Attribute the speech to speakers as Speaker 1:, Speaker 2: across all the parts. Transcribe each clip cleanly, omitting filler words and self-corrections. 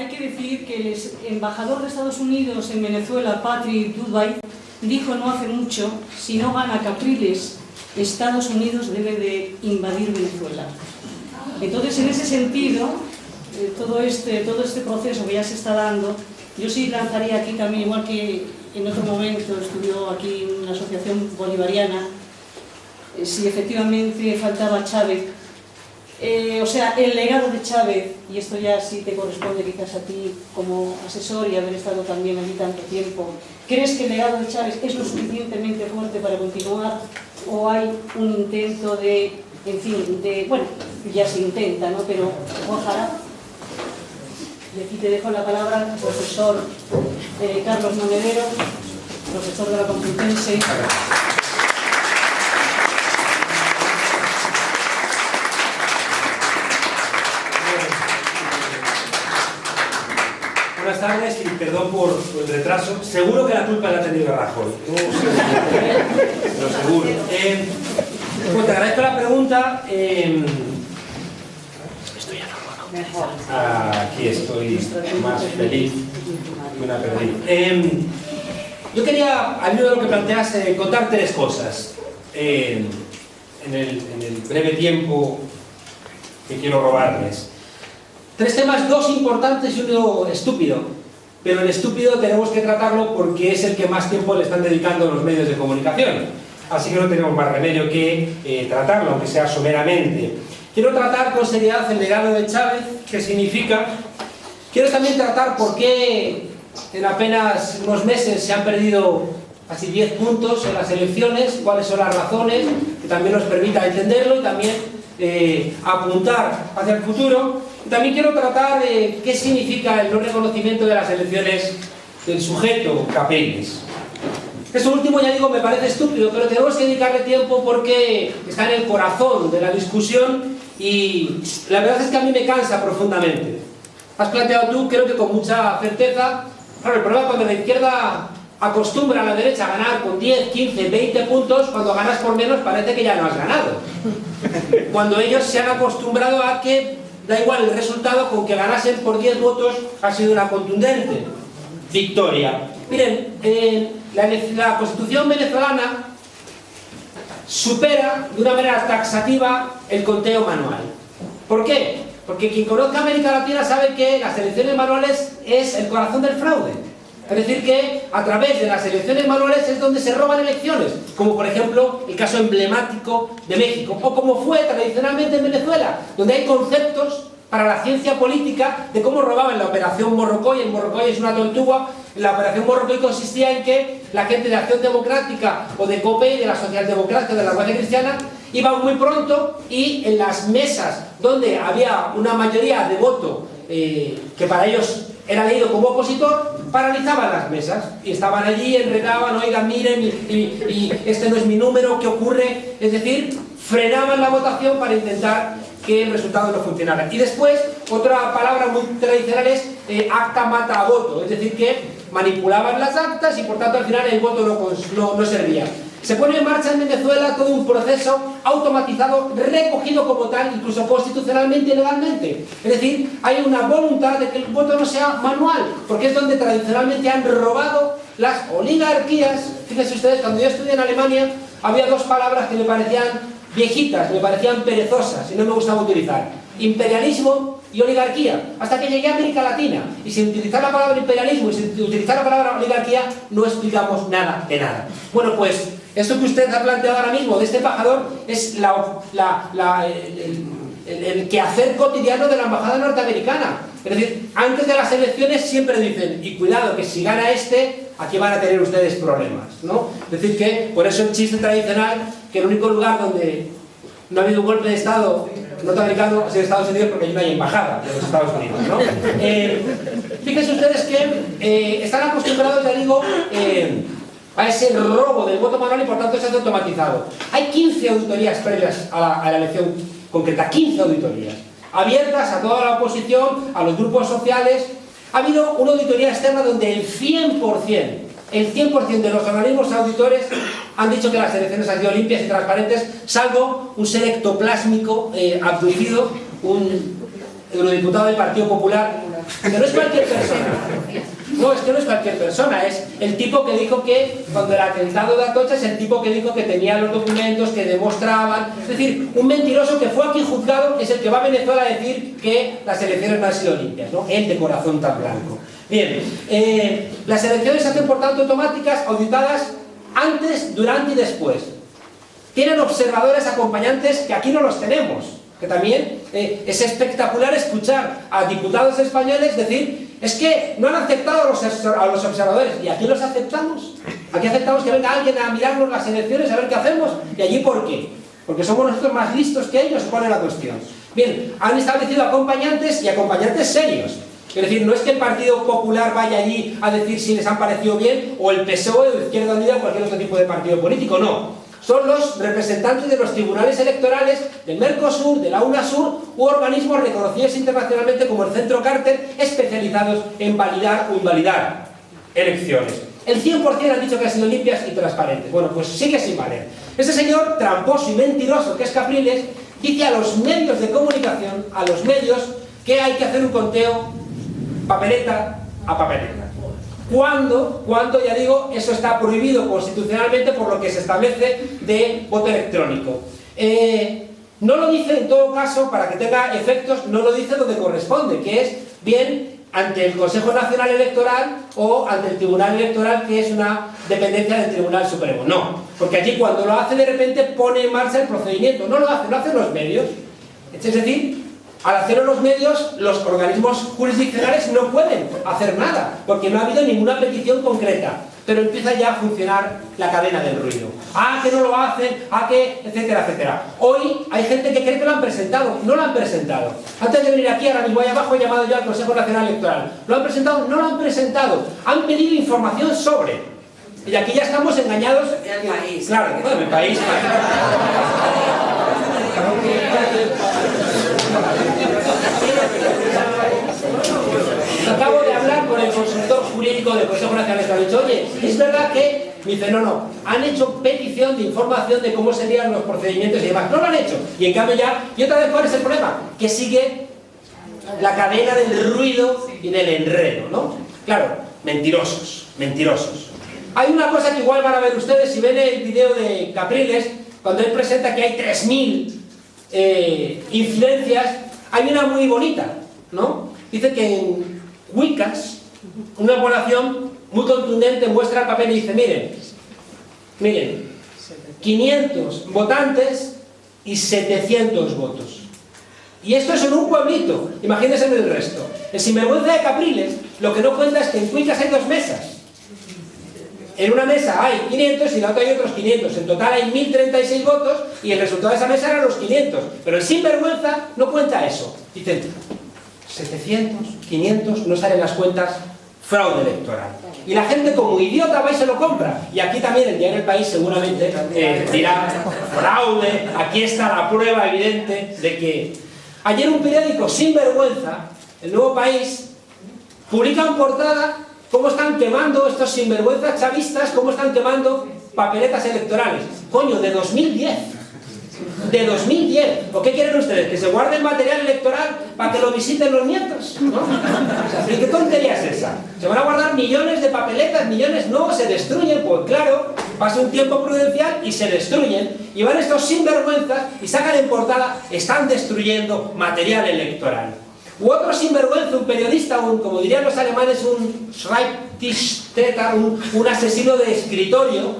Speaker 1: hay que decir que el embajador de Estados Unidos en Venezuela, Patrick Dudley, dijo no hace mucho: si no gana Capriles, Estados Unidos debe de invadir Venezuela. Entonces, en ese sentido, todo este proceso que ya se está dando, yo sí lanzaría aquí también, igual que en otro momento estudió aquí una asociación bolivariana, si efectivamente faltaba Chávez. O sea, el legado de Chávez, y esto ya sí te corresponde quizás a ti como asesor y haber estado también allí tanto tiempo, ¿crees que el legado de Chávez es lo suficientemente fuerte para continuar o hay un intento de, en fin, bueno, ya se intenta, ¿no? Pero ojalá. Y aquí te dejo la palabra al profesor Carlos Monedero, profesor de la Complutense.
Speaker 2: Buenas tardes y perdón por el retraso. Seguro que la culpa la ha tenido Rajoy. No, pero seguro. Pues te agradezco la pregunta. Estoy mejor. Aquí estoy más feliz que una perdiz. Yo quería, al hilo de lo que planteas, contar tres cosas en el breve tiempo que quiero robarles. Tres temas, dos importantes y uno estúpido, pero el estúpido tenemos que tratarlo porque es el que más tiempo le están dedicando los medios de comunicación, así que no tenemos más remedio que tratarlo, aunque sea someramente. Quiero tratar con seriedad el legado de Chávez, qué significa. Quiero también tratar por qué en apenas unos meses se han perdido casi 10 puntos en las elecciones, cuáles son las razones, que también nos permita entenderlo y también apuntar hacia el futuro. También quiero tratar de qué significa el no reconocimiento de las elecciones del sujeto Capriles. Eso último, ya digo, me parece estúpido, pero tenemos que dedicarle tiempo porque está en el corazón de la discusión y la verdad es que a mí me cansa profundamente. Has planteado tú, creo que con mucha certeza, claro, el problema cuando la izquierda acostumbra a la derecha a ganar con 10, 15, 20 puntos, cuando ganas por menos parece que ya no has ganado. Cuando ellos se han acostumbrado a que da igual el resultado, con que ganasen por 10 votos ha sido una contundente victoria. Miren, la Constitución venezolana supera de una manera taxativa el conteo manual. ¿Por qué? Porque quien conozca América Latina sabe que las elecciones manuales es el corazón del fraude. Es decir, que a través de las elecciones manuales es donde se roban elecciones, como por ejemplo el caso emblemático de México, o como fue tradicionalmente en Venezuela, donde hay conceptos para la ciencia política de cómo robaban la Operación Morrocoy. El Morrocoy es una tortuga. La Operación Morrocoy consistía en que la gente de Acción Democrática o de COPE, de la Socialdemocracia, de la Guardia Cristiana, iban muy pronto y en las mesas donde había una mayoría de voto que para ellos era leído como opositor, paralizaban las mesas y estaban allí, enredaban, oigan, miren, y este no es mi número, ¿qué ocurre? Es decir, frenaban la votación para intentar que el resultado no funcionara. Y después, otra palabra muy tradicional es acta mata a voto, es decir, que manipulaban las actas y por tanto al final el voto no servía. Se pone en marcha en Venezuela todo un proceso automatizado, recogido como tal, incluso constitucionalmente y legalmente. Es decir, hay una voluntad de que el voto no sea manual, porque es donde tradicionalmente han robado las oligarquías. Fíjense ustedes, cuando yo estudié en Alemania, había dos palabras que me parecían viejitas, me parecían perezosas y no me gustaba utilizar: imperialismo y oligarquía, hasta que llegué a América Latina y sin utilizar la palabra imperialismo y sin utilizar la palabra oligarquía no explicamos nada de nada. Bueno, pues esto que usted ha planteado ahora mismo de este embajador es el quehacer cotidiano de la embajada norteamericana. Es decir, antes de las elecciones siempre dicen, y cuidado que si gana este, aquí van a tener ustedes problemas, ¿no? Es decir que, por eso el chiste tradicional, que el único lugar donde no ha habido un golpe de Estado norteamericano es en Estados Unidos, porque allí no hay embajada de los Estados Unidos, ¿no? Fíjense ustedes que están acostumbrados, ya digo, a ese robo del voto manual y por tanto se hace automatizado. Hay 15 auditorías previas a la elección concreta, 15 auditorías, abiertas a toda la oposición, a los grupos sociales. Ha habido una auditoría externa donde el 100% de los organismos auditores han dicho que las elecciones han sido limpias y transparentes, salvo un ser ectoplásmico abducido, un eurodiputado del Partido Popular, Que no es cualquier persona. No, es que no es cualquier persona, es el tipo que dijo que cuando el atentado de Atocha es el tipo que dijo que tenía los documentos que demostraban. Es decir, un mentiroso que fue aquí juzgado es el que va a Venezuela a decir que las elecciones no han sido limpias, ¿no? Él de corazón tan blanco. Bien, las elecciones se hacen por tanto automáticas, auditadas antes, durante y después. Tienen observadores acompañantes que aquí no los tenemos. Que también es espectacular escuchar a diputados españoles decir es que no han aceptado a los observadores, y aquí los aceptamos. Aquí aceptamos que venga alguien a mirarnos las elecciones a ver qué hacemos, y allí ¿por qué? Porque somos nosotros más listos que ellos. ¿Cuál es la cuestión? Bien, han establecido acompañantes y acompañantes serios. Es decir, no es que el Partido Popular vaya allí a decir si les han parecido bien, o el PSOE o Izquierda Unida o cualquier otro tipo de partido político, no. Son los representantes de los tribunales electorales del Mercosur, de la UNASUR u organismos reconocidos internacionalmente como el Centro Carter, especializados en validar o invalidar elecciones. El 100% han dicho que han sido limpias y transparentes. Bueno, pues sigue sin valer. Este señor tramposo y mentiroso que es Capriles dice a los medios de comunicación, a los medios, que hay que hacer un conteo papeleta a papeleta. Cuando, ya digo, eso está prohibido constitucionalmente por lo que se establece de voto electrónico. No lo dice en todo caso, para que tenga efectos, no lo dice donde corresponde, que es bien ante el Consejo Nacional Electoral o ante el Tribunal Electoral, que es una dependencia del Tribunal Supremo. No, porque allí cuando lo hace de repente pone en marcha el procedimiento. No lo hace, lo hacen los medios. Es decir, al hacerlo los medios, los organismos jurisdiccionales no pueden hacer nada, porque no ha habido ninguna petición concreta. Pero empieza ya a funcionar la cadena del ruido. Ah, que no lo hacen, ah, que, etcétera, etcétera. Hoy hay gente que cree que lo han presentado. No lo han presentado. Antes de venir aquí, ahora mismo ahí abajo, he llamado yo al Consejo Nacional Electoral. ¿Lo han presentado? No lo han presentado. Han pedido información sobre. Y aquí ya estamos engañados.
Speaker 3: El país.
Speaker 2: Claro, bueno, el país. Acabo de hablar con el consultor jurídico del Consejo Nacional Electoral. He dicho, oye, ¿es verdad que? Me dice, no, han hecho petición de información de cómo serían los procedimientos y demás. No lo han hecho. Y en cambio ya, y otra vez, ¿cuál es el problema? Que sigue la cadena del ruido y del enredo, ¿no? Claro, mentirosos, mentirosos. Hay una cosa que igual van a ver ustedes si ven el video de Capriles, cuando él presenta que hay 3000 incidencias. Hay una muy bonita, ¿no? Dice que en Wicas, una población muy contundente muestra el papel y dice, miren, 500 votantes y 700 votos. Y esto es en un pueblito, imagínense en el resto. El sinvergüenza de Capriles, lo que no cuenta es que en Wicas hay 2 mesas. En una mesa hay 500 y en la otra hay otros 500. En total hay 1036 votos y el resultado de esa mesa eran los 500. Pero el sinvergüenza no cuenta eso. Dicen, 700, 500, no salen las cuentas, fraude electoral. Y la gente como idiota va y se lo compra. Y aquí también el diario El País seguramente dirá, fraude, aquí está la prueba evidente de que... Ayer un periódico sinvergüenza, El Nuevo País, publica en portada cómo están quemando estos sinvergüenzas chavistas, cómo están quemando papeletas electorales. Coño, de 2010. De 2010. ¿O qué quieren ustedes? ¿Que se guarde el material electoral para que lo visiten los nietos? ¿No? O sea, ¿qué tontería es esa? ¿Se van a guardar millones de papeletas? ¿Millones? No, se destruyen. Pues claro, pasa un tiempo prudencial y se destruyen. Y van estos sinvergüenzas y sacan en portada, están destruyendo material electoral. U otro sinvergüenza, un periodista, como dirían los alemanes, un Schreibtischtäter, un asesino de escritorio,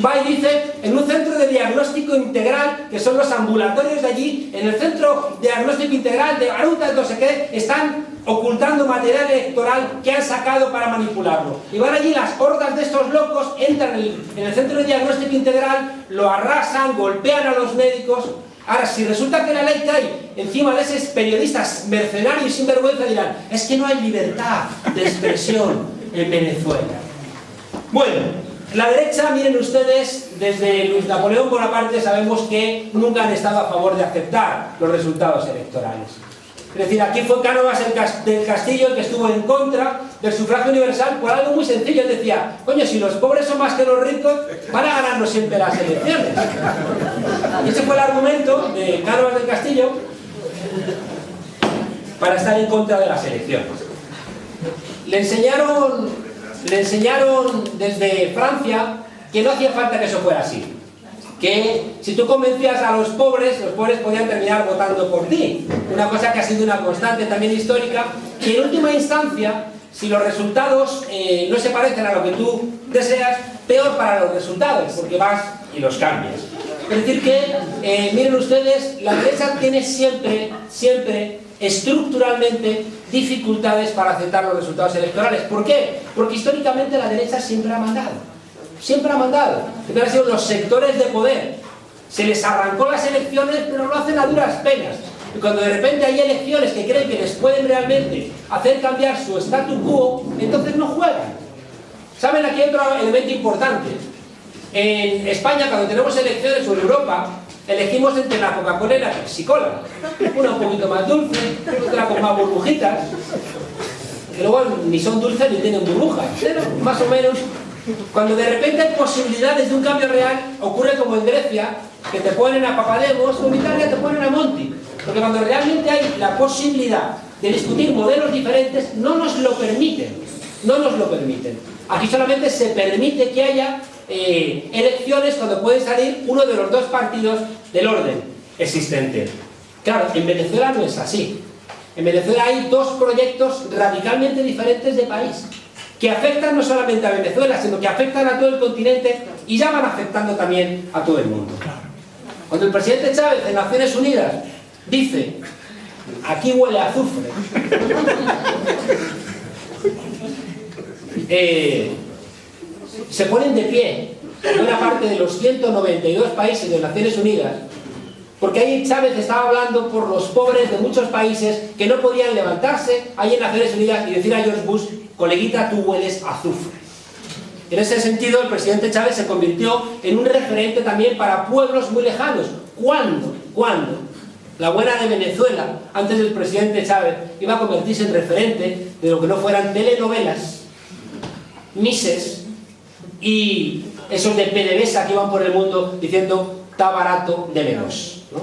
Speaker 2: va y dice, en un centro de diagnóstico integral, que son los ambulatorios de allí, en el centro de diagnóstico integral de Baruta, no sé qué, están ocultando material electoral que han sacado para manipularlo. Y van allí las hordas de estos locos, entran en el centro de diagnóstico integral, lo arrasan, golpean a los médicos. Ahora, si resulta que la ley cae encima de esos periodistas mercenarios y sinvergüenza, dirán, es que no hay libertad de expresión en Venezuela. Bueno, la derecha, miren ustedes, desde Luis Napoleón Bonaparte sabemos que nunca han estado a favor de aceptar los resultados electorales. Es decir, aquí fue Cánovas del Castillo el que estuvo en contra del sufragio universal por algo muy sencillo. Él decía, coño, si los pobres son más que los ricos, van a ganarnos siempre las elecciones. Y ese fue el argumento de Cánovas del Castillo para estar en contra de las elecciones. Le enseñaron desde Francia que no hacía falta que eso fuera así. Que si tú convencías a los pobres podían terminar votando por ti. Una cosa que ha sido una constante también histórica. Y en última instancia, si los resultados no se parecen a lo que tú deseas, peor para los resultados, porque vas y los cambias. Es decir que, miren ustedes, la derecha tiene siempre estructuralmente dificultades para aceptar los resultados electorales. ¿Por qué? Porque históricamente la derecha siempre ha mandado. Siempre han sido los sectores de poder. Se les arrancó las elecciones, pero lo hacen a duras penas. Y cuando de repente hay elecciones que creen que les pueden realmente hacer cambiar su statu quo, entonces no juegan. ¿Saben? Aquí hay otro elemento importante. En España, cuando tenemos elecciones, o en Europa, elegimos entre la Coca-Cola y la Pepsi-Cola. Una un poquito más dulce, otra con más burbujitas, que luego ni son dulces ni tienen burbujas, pero más o menos. Cuando de repente hay posibilidades de un cambio real, ocurre como en Grecia, que te ponen a Papademos, o en Italia te ponen a Monti. Porque cuando realmente hay la posibilidad de discutir modelos diferentes, no nos lo permiten. No nos lo permiten. Aquí solamente se permite que haya elecciones cuando puede salir uno de los dos partidos del orden existente. Claro, en Venezuela no es así. En Venezuela hay dos proyectos radicalmente diferentes de país, que afectan no solamente a Venezuela, sino que afectan a todo el continente y ya van afectando también a todo el mundo. Cuando el presidente Chávez en Naciones Unidas dice, aquí huele a azufre, se ponen de pie buena parte de los 192 países de Naciones Unidas, porque ahí Chávez estaba hablando por los pobres de muchos países que no podían levantarse ahí en Naciones Unidas y decir a George Bush, coleguita, tú hueles a azufre. En ese sentido, el presidente Chávez se convirtió en un referente también para pueblos muy lejanos. ¿Cuándo? La buena de Venezuela, antes del presidente Chávez, iba a convertirse en referente de lo que no fueran telenovelas, mises y esos de PDVSA que iban por el mundo diciendo está barato de menos, ¿no?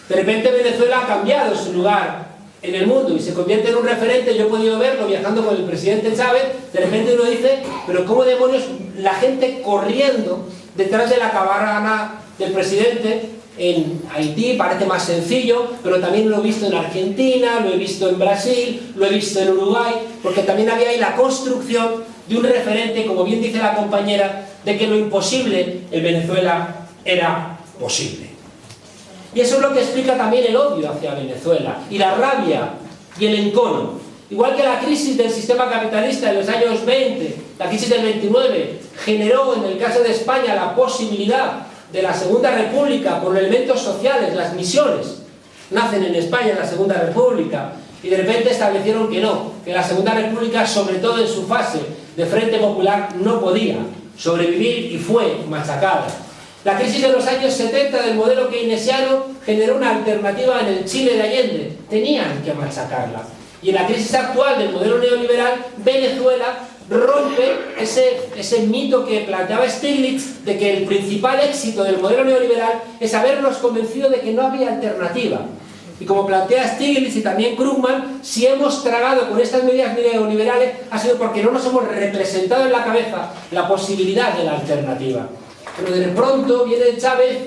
Speaker 2: De repente Venezuela ha cambiado su lugar en el mundo y se convierte en un referente. Yo he podido verlo viajando con el presidente Chávez. De repente uno dice, pero ¿cómo demonios la gente corriendo detrás de la caravana del presidente? En Haití parece más sencillo, pero también lo he visto en Argentina, lo he visto en Brasil, lo he visto en Uruguay, porque también había ahí la construcción de un referente, como bien dice la compañera, de que lo imposible en Venezuela era posible. Y eso es lo que explica también el odio hacia Venezuela, y la rabia, y el encono. Igual que la crisis del sistema capitalista en los años 20, la crisis del 29, generó en el caso de España la posibilidad de la Segunda República con elementos sociales, las misiones nacen en España en la Segunda República, y de repente establecieron que no, que la Segunda República, sobre todo en su fase de Frente Popular, no podía sobrevivir y fue machacada. La crisis de los años 70 del modelo keynesiano generó una alternativa en el Chile de Allende, tenían que machacarla. Y en la crisis actual del modelo neoliberal, Venezuela rompe ese mito que planteaba Stiglitz de que el principal éxito del modelo neoliberal es habernos convencido de que no había alternativa. Y como plantea Stiglitz y también Krugman, si hemos tragado con estas medidas neoliberales ha sido porque no nos hemos representado en la cabeza la posibilidad de la alternativa. Pero de pronto viene Chávez,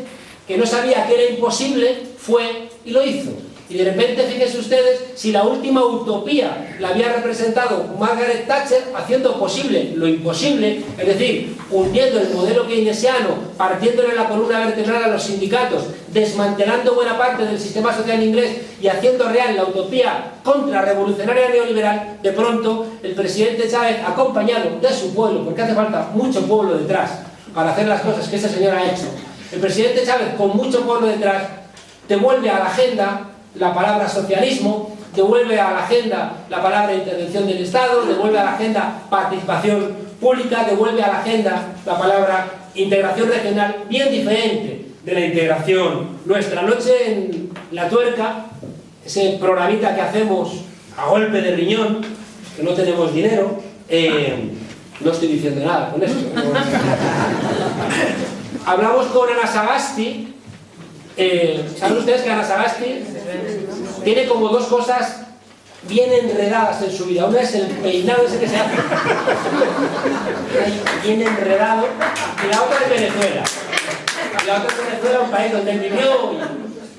Speaker 2: que no sabía que era imposible, fue y lo hizo. Y de repente, fíjense ustedes, si la última utopía la había representado Margaret Thatcher, haciendo posible lo imposible, es decir, hundiendo el modelo keynesiano, partiéndole la columna vertebral a los sindicatos, desmantelando buena parte del sistema social inglés y haciendo real la utopía contrarrevolucionaria neoliberal, de pronto el presidente Chávez, acompañado de su pueblo, porque hace falta mucho pueblo detrás para hacer las cosas que este señor ha hecho, el presidente Chávez, con mucho pueblo detrás, devuelve a la agenda la palabra socialismo, devuelve a la agenda la palabra intervención del Estado, devuelve a la agenda participación pública, devuelve a la agenda la palabra integración regional, bien diferente de la integración nuestra. Anoche en La Tuerca, ese programita que hacemos a golpe de riñón, que no tenemos dinero, no estoy diciendo nada con esto, ¿no? Hablamos con Ana Sagasti. ¿Saben ustedes que Ana Sagasti tiene como dos cosas bien enredadas en su vida. Una es el peinado ese que se hace bien enredado, y la otra es Venezuela. La otra es Venezuela, un país donde él vivió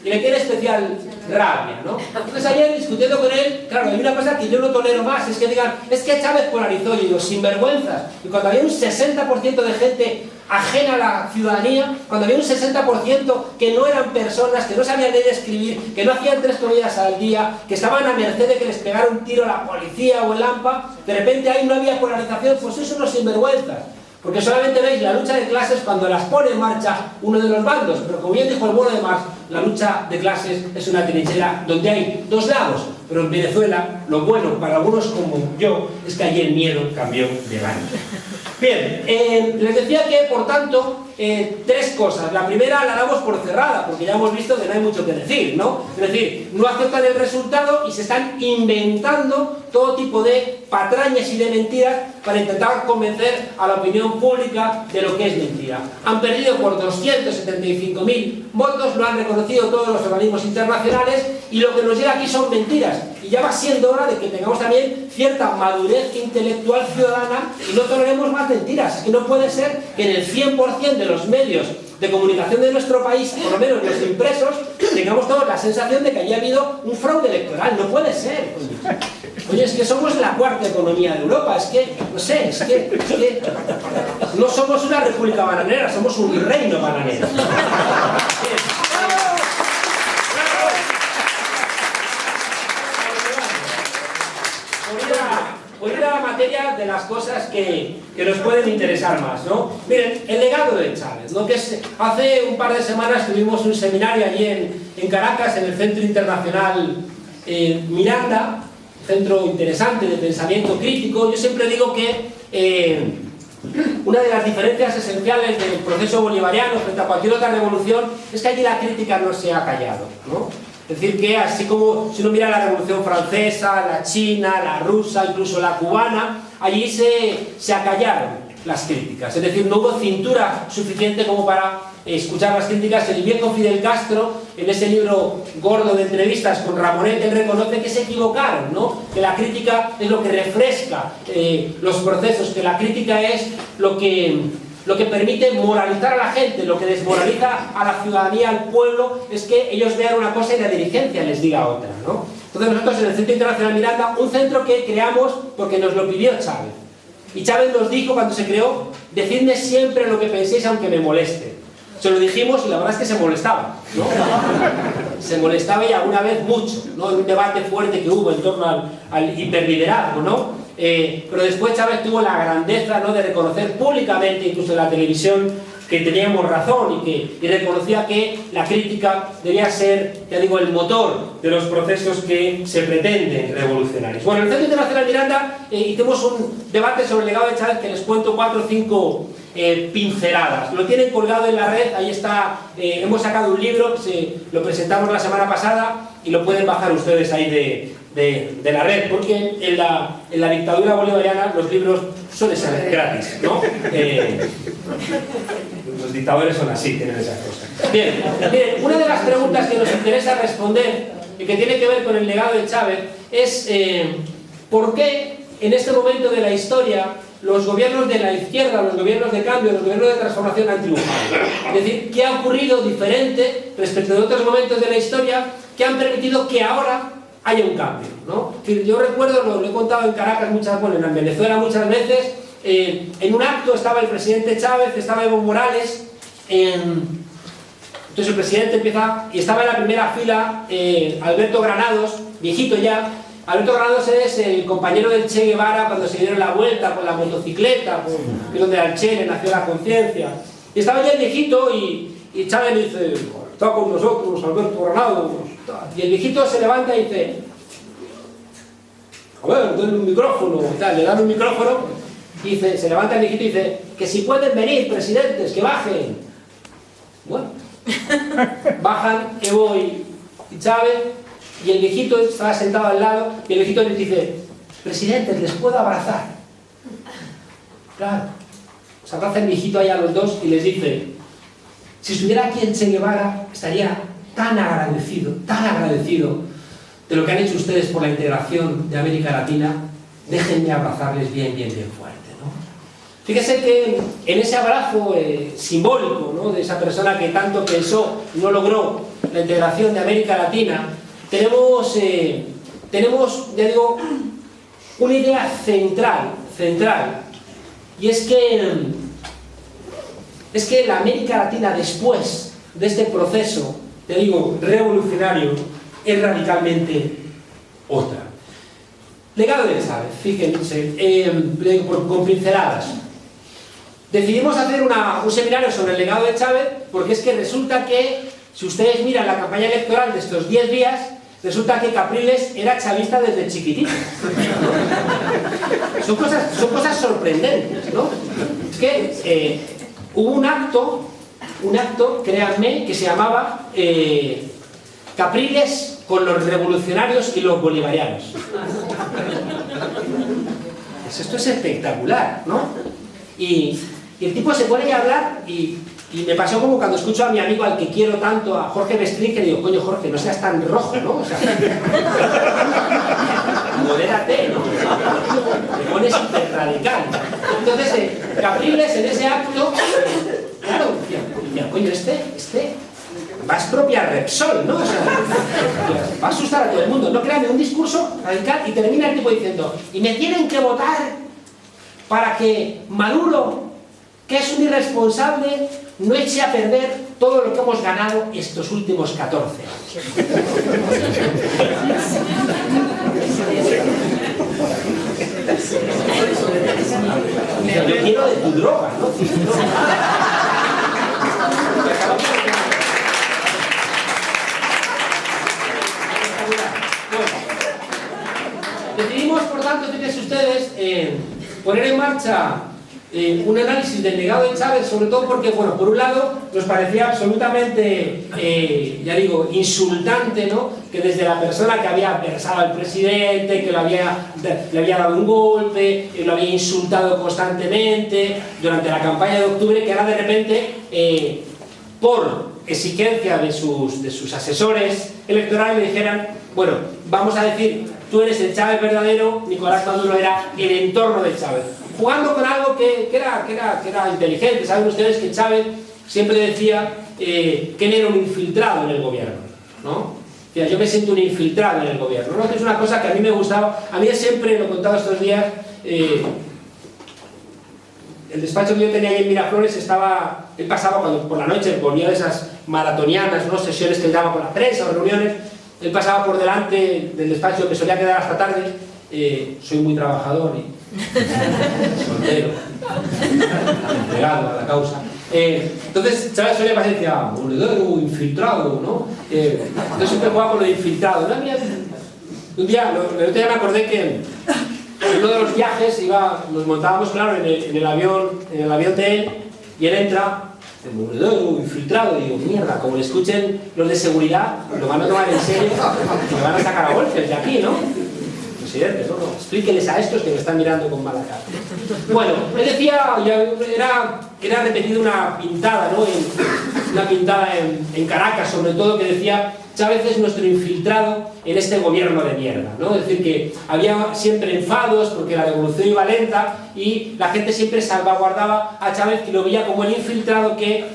Speaker 2: y le tiene especial rabia, ¿no? Entonces ayer discutiendo con él, claro, hay una cosa que yo no tolero más, es que digan, es que Chávez polarizó, y digo, sinvergüenzas. Y cuando había un 60% de gente ajena a la ciudadanía, cuando había un 60% que no eran personas, que no sabían leer y escribir, que no hacían 3 comidas al día, que estaban a merced de que les pegara un tiro la policía o el AMPA, de repente ahí no había polarización, pues eso no es sinvergüenzas. Porque solamente veis la lucha de clases cuando las pone en marcha uno de los bandos, pero como bien dijo el Bono de Marx, la lucha de clases es una trinchera donde hay 2 lados. Pero en Venezuela, lo bueno para algunos como yo, es que allí el miedo cambió de bando. Bien, les decía que, por tanto, 3 cosas. La primera la damos por cerrada, porque ya hemos visto que no hay mucho que decir, ¿no? Es decir, no aceptan el resultado y se están inventando todo tipo de patrañas y de mentiras para intentar convencer a la opinión pública de lo que es mentira. Han perdido por 275.000 votos, lo han reconocido todos los organismos internacionales, y lo que nos llega aquí son mentiras. Y ya va siendo hora de que tengamos también cierta madurez intelectual ciudadana y no toleremos más mentiras. Es que no puede ser que en el 100% de los medios de comunicación de nuestro país, por lo menos los impresos, tengamos todos la sensación de que haya habido un fraude electoral. No puede ser. Oye, es que somos la 4ª economía de Europa. Es que, no sé, es que no somos una república bananera, somos un reino bananero. Voy a ir a la materia de las cosas que nos pueden interesar más, ¿no? Miren, el legado de Chávez, ¿no? Hace un par de semanas tuvimos un seminario allí en Caracas, en el Centro Internacional Miranda, centro interesante de pensamiento crítico. Yo siempre digo que una de las diferencias esenciales del proceso bolivariano frente a cualquier otra revolución es que allí la crítica no se ha callado, ¿no? Es decir, que así como si uno mira la Revolución Francesa, la china, la rusa, incluso la cubana, allí se acallaron las críticas. Es decir, no hubo cintura suficiente como para escuchar las críticas. El viejo Fidel Castro, en ese libro gordo de entrevistas con Ramonet, él reconoce que se equivocaron, ¿no? Que la crítica es lo que refresca los procesos, que la crítica es lo que permite moralizar a la gente. Lo que desmoraliza a la ciudadanía, al pueblo, es que ellos vean una cosa y la dirigencia les diga otra, ¿no? Entonces nosotros en el Centro Internacional Miranda, un centro que creamos porque nos lo pidió Chávez. Y Chávez nos dijo cuando se creó, decidme siempre lo que penséis aunque me moleste. Se lo dijimos y la verdad es que se molestaba, ¿no? Se molestaba, y alguna vez mucho, ¿no? En un debate fuerte que hubo en torno al hiperliderazgo, ¿no? Pero después Chávez tuvo la grandeza, ¿no?, de reconocer públicamente, incluso en la televisión, que teníamos razón y reconocía que la crítica debía ser, ya digo, el motor de los procesos que se pretenden revolucionarios. Bueno, en el Centro Internacional Miranda hicimos un debate sobre el legado de Chávez que les cuento 4 o 5 pinceladas. Lo tienen colgado en la red, ahí está. Hemos sacado un libro, lo presentamos la semana pasada y lo pueden bajar ustedes ahí de la red, porque en la dictadura bolivariana los libros suelen ser gratis, ¿no? Los dictadores son así, tienen esas cosas. Bien, una de las preguntas que nos interesa responder y que tiene que ver con el legado de Chávez es ¿por qué en este momento de la historia los gobiernos de la izquierda, los gobiernos de cambio, los gobiernos de transformación han triunfado? Es decir, ¿qué ha ocurrido diferente respecto de otros momentos de la historia que han permitido que ahora haya un cambio, ¿no? Es decir, yo recuerdo, lo he contado en Caracas en Venezuela muchas veces, en un acto estaba el presidente Chávez, estaba Evo Morales, entonces el presidente empieza, y estaba en la primera fila Alberto Granados, viejito ya. Alberto Granados es el compañero del Che Guevara cuando se dieron la vuelta con la motocicleta, que es donde al Che le nació la conciencia. Y estaba ya el viejito y Chávez le dice, está con nosotros Alberto Granados. Y el viejito se levanta y dice, a ver, denle un micrófono, le dan un micrófono, y dice, se levanta el viejito y dice, que si pueden venir, presidentes, que bajen. Bueno, bajan Evo y Chávez, y el viejito estaba sentado al lado, y el viejito les dice, presidentes, ¿les puedo abrazar? Claro, se abraza el viejito ahí a los dos y les dice, si estuviera aquí el Che Guevara, estaría tan agradecido de lo que han hecho ustedes por la integración de América Latina, déjenme abrazarles bien fuerte, ¿no? Fíjese que en ese abrazo simbólico, ¿no?, de esa persona que tanto pensó y no logró la integración de América Latina, tenemos, ya digo, una idea central, y es que la América Latina, después de este proceso, ya digo, revolucionario, es radicalmente otra. Legado de Chávez, fíjense, con pinceladas. Decidimos hacer un seminario sobre el legado de Chávez porque es que resulta que, si ustedes miran la campaña electoral de estos 10 días, resulta que Capriles era chavista desde chiquitito. Son cosas sorprendentes, ¿no? Es que hubo un acto, créanme, que se llamaba Capriles con los revolucionarios y los bolivarianos. Esto es espectacular, ¿no? Y el tipo se pone a hablar y me pasó como cuando escucho a mi amigo al que quiero tanto, a Jorge Bestrin, que digo, coño Jorge, no seas tan rojo, ¿no? O sea, modérate, ¿no? Te pones súper radical. Entonces, Capriles en ese acto, claro, decía, coño, este va a expropiar Repsol, ¿no? O sea, va a asustar a todo el mundo. No crean, un discurso radical, y termina el tipo diciendo, y me tienen que votar para que Maduro, que es un irresponsable, no eche a perder todo lo que hemos ganado estos últimos 14 años. Yo quiero de tu droga, ¿no? Decidimos, por tanto, fíjense ustedes, poner en marcha un análisis del legado de Chávez, sobre todo porque, bueno, por un lado nos parecía absolutamente, ya digo, insultante, ¿no?, que desde la persona que había versado al presidente, que le había dado un golpe, lo había insultado constantemente durante la campaña de octubre, que ahora de repente, por exigencia de sus asesores electorales, le dijeran, bueno, vamos a decir, tú eres el Chávez verdadero, Nicolás Maduro era el entorno de Chávez. Jugando con algo que era inteligente. Saben ustedes que Chávez siempre decía que él era un infiltrado en el gobierno, ¿no? O sea, yo me siento un infiltrado en el gobierno, ¿no? Que es una cosa que a mí me gustaba. A mí siempre, lo he contado estos días, el despacho que yo tenía ahí en Miraflores él pasaba cuando por la noche volvía de esas maratonianas, ¿no?, sesiones que él daba con la prensa o reuniones, él pasaba por delante del despacho que solía quedar hasta tarde. Soy muy trabajador y soltero, entregado a la causa. Entonces Chávez solía pasar y decía, monedero, infiltrado, ¿no? Entonces siempre jugaba con lo de infiltrado. Un día me acordé que en uno de los viajes nos montábamos, claro, en el avión de él, y él entra, el monedero, infiltrado, y digo, mierda, como le escuchen los de seguridad, lo van a tomar en serio, me van a sacar a golpes de aquí, ¿no? Presidente, no, explíqueles a estos que me están mirando con mala cara. Bueno, él decía, era repetido una pintada, ¿no?, una pintada en Caracas, sobre todo, que decía, Chávez es nuestro infiltrado en este gobierno de mierda, ¿no? Es decir, que había siempre enfados porque la revolución iba lenta y la gente siempre salvaguardaba a Chávez, que lo veía como el infiltrado que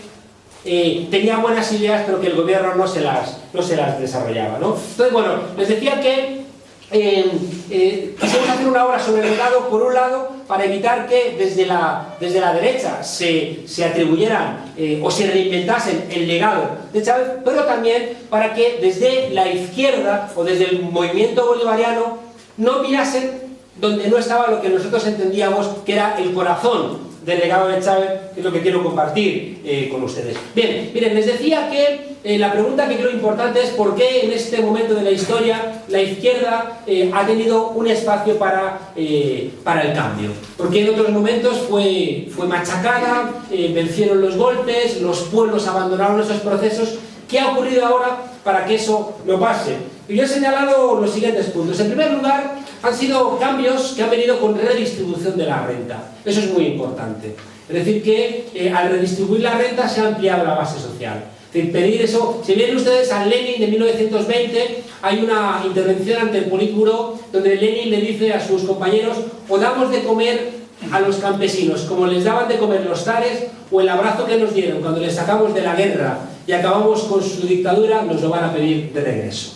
Speaker 2: tenía buenas ideas pero que el gobierno no se las desarrollaba, ¿no? Entonces, bueno, les decía que quisimos hacer una obra sobre el legado, por un lado, para evitar que desde la derecha se atribuyeran o se reinventasen el legado de Chávez, pero también para que desde la izquierda o desde el movimiento bolivariano no mirasen donde no estaba lo que nosotros entendíamos que era el corazón del legado de Chávez, que es lo que quiero compartir con ustedes. Bien, miren, les decía que la pregunta que creo importante es por qué en este momento de la historia la izquierda ha tenido un espacio para el cambio. Porque en otros momentos fue machacada, vencieron los golpes, los pueblos abandonaron esos procesos. ¿Qué ha ocurrido ahora para que eso no pase? Y yo he señalado los siguientes puntos. En primer lugar, han sido cambios que han venido con redistribución de la renta. Eso es muy importante. Es decir, que al redistribuir la renta se ha ampliado la base social. Es decir, pedir eso, si vienen ustedes al Lenin de 1920, hay una intervención ante el Politburó donde Lenin le dice a sus compañeros: o damos de comer a los campesinos como les daban de comer los zares, o el abrazo que nos dieron cuando les sacamos de la guerra y acabamos con su dictadura nos lo van a pedir de regreso.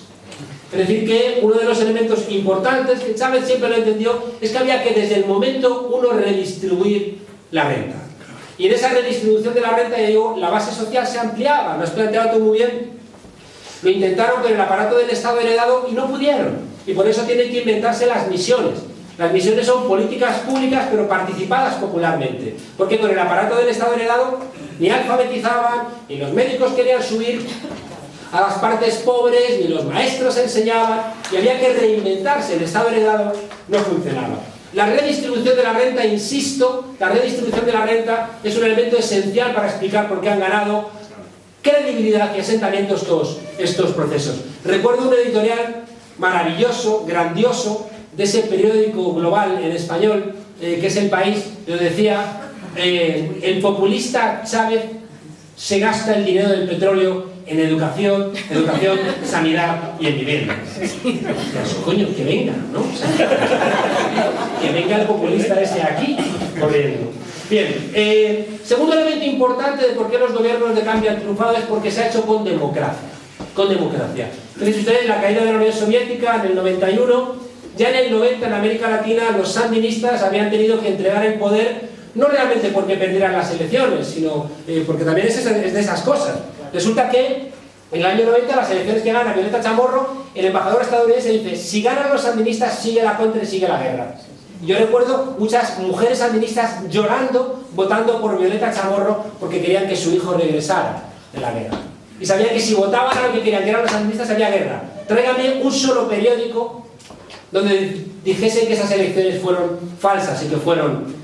Speaker 2: Es decir, que uno de los elementos importantes que Chávez siempre lo entendió es que había que desde el momento uno redistribuir la renta. Y en esa redistribución de la renta, ya digo, la base social se ampliaba. Lo has planteado tú muy bien. Lo intentaron con el aparato del Estado heredado y no pudieron. Y por eso tienen que inventarse las misiones. Las misiones son políticas públicas pero participadas popularmente. Porque con el aparato del Estado heredado ni alfabetizaban, ni los médicos querían subir a las partes pobres, ni los maestros enseñaban, y había que reinventarse. El Estado heredado no funcionaba. La redistribución de la renta, insisto, la redistribución de la renta es un elemento esencial para explicar por qué han ganado credibilidad y asentamiento estos procesos. Recuerdo un editorial maravilloso, grandioso, de ese periódico global en español, que es El País, donde decía: el populista Chávez se gasta el dinero del petróleo en educación, sanidad y en vivienda. Coño, que venga, ¿no? O sea, que venga el populista ese aquí, corriendo. Bien, segundo elemento importante de por qué los gobiernos de cambio han triunfado es porque se ha hecho con democracia. Con democracia. Entonces, ustedes, la caída de la Unión Soviética en el 91, ya en el 90 en América Latina los sandinistas habían tenido que entregar el poder, no realmente porque perdieran las elecciones, sino porque también es de esas cosas. Resulta que en el año 90, las elecciones que gana Violeta Chamorro, el embajador estadounidense dice: si ganan los sandinistas, sigue la contra y sigue la guerra. Yo recuerdo muchas mujeres sandinistas llorando, votando por Violeta Chamorro porque querían que su hijo regresara de la guerra. Y sabían que si votaban a lo que querían, que eran los sandinistas, había guerra. Tráigame un solo periódico donde dijese que esas elecciones fueron falsas y que fueron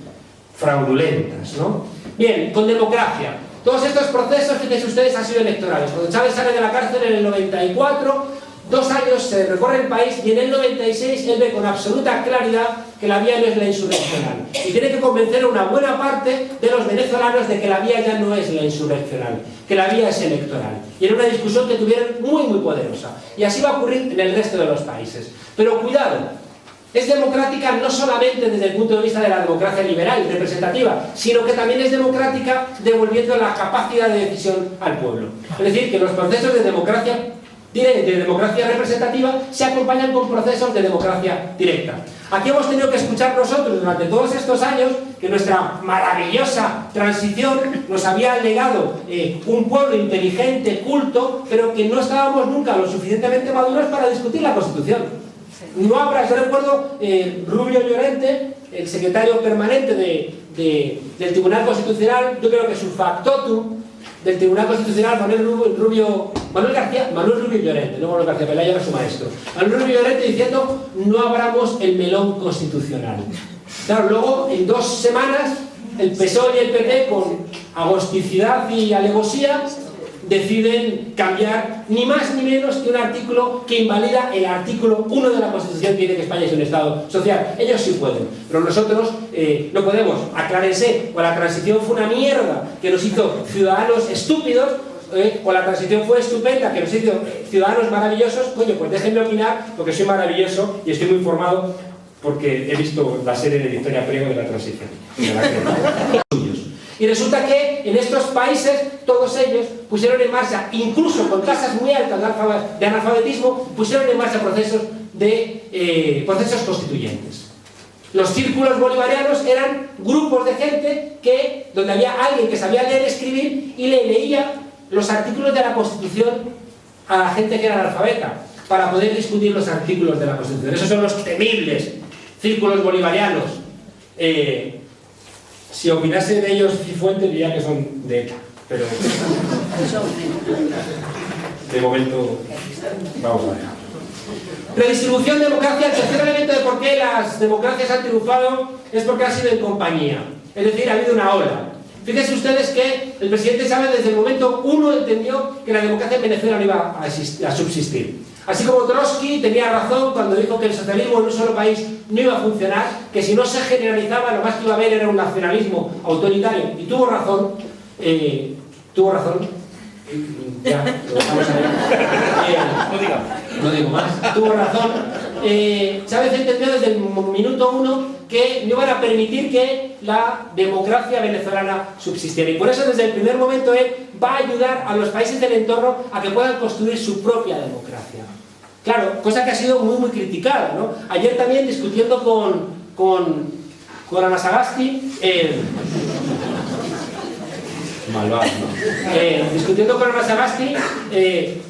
Speaker 2: fraudulentas, ¿no? Bien, con democracia. Todos estos procesos, fíjense ustedes, han sido electorales. Cuando Chávez sale de la cárcel en el 94, 2 años se recorre el país, y en el 96 él ve con absoluta claridad que la vía no es la insurreccional. Y tiene que convencer a una buena parte de los venezolanos de que la vía ya no es la insurreccional, que la vía es electoral. Y era una discusión que tuvieron muy poderosa. Y así va a ocurrir en el resto de los países. Pero cuidado. Es democrática no solamente desde el punto de vista de la democracia liberal y representativa, sino que también es democrática devolviendo la capacidad de decisión al pueblo. Es decir, que los procesos de democracia representativa se acompañan con procesos de democracia directa. Aquí hemos tenido que escuchar nosotros durante todos estos años que nuestra maravillosa transición nos había legado un pueblo inteligente, culto, pero que no estábamos nunca lo suficientemente maduros para discutir la Constitución. No habrá, yo recuerdo Rubio Llorente, el secretario permanente del Tribunal Constitucional, yo creo que su factotum del Tribunal Constitucional, Manuel Rubio Llorente, no Manuel García Pelaya, era su maestro. Manuel Rubio Llorente diciendo: no abramos el melón constitucional. Claro, luego en 2 semanas el PSOE y el PP, con agosticidad y alevosía, deciden cambiar ni más ni menos que un artículo que invalida el artículo 1 de la Constitución que dice que España es un Estado social. Ellos sí pueden, pero nosotros no podemos. Aclárense, o la transición fue una mierda que nos hizo ciudadanos estúpidos, o la transición fue estupenda que nos hizo ciudadanos maravillosos. Coño, pues déjenme opinar, porque soy maravilloso y estoy muy informado porque he visto la serie de Victoria Priego de la transición. Y resulta que en estos países, todos ellos pusieron en marcha, incluso con tasas muy altas de analfabetismo, pusieron en marcha procesos constituyentes. Los círculos bolivarianos eran grupos de gente donde había alguien que sabía leer y escribir y le leía los artículos de la Constitución a la gente que era analfabeta, para poder discutir los artículos de la Constitución. Esos son los temibles círculos bolivarianos. Si opinase de ellos Cifuentes, diría que son de ETA, pero de momento vamos a dejar. Redistribución, democracia. El tercer elemento de por qué las democracias han triunfado es porque han sido en compañía, es decir, ha habido una ola. Fíjense ustedes que el presidente Chávez desde el momento 1 entendió que la democracia en Venezuela no iba a subsistir. Así como Trotsky tenía razón cuando dijo que el socialismo en un solo país no iba a funcionar, que si no se generalizaba lo más que iba a haber era un nacionalismo autoritario, y tuvo razón, Ya, lo dejamos ahí. No digo más. Tuvo razón. Chávez entendió desde el minuto 1 que no iban a permitir que la democracia venezolana subsistiera. Y por eso desde el primer momento él va a ayudar a los países del entorno a que puedan construir su propia democracia. Claro, cosa que ha sido muy criticada, ¿no? Ayer también discutiendo con Ana Sagasti, malvado, ¿no? Discutiendo con Ana Sagasti,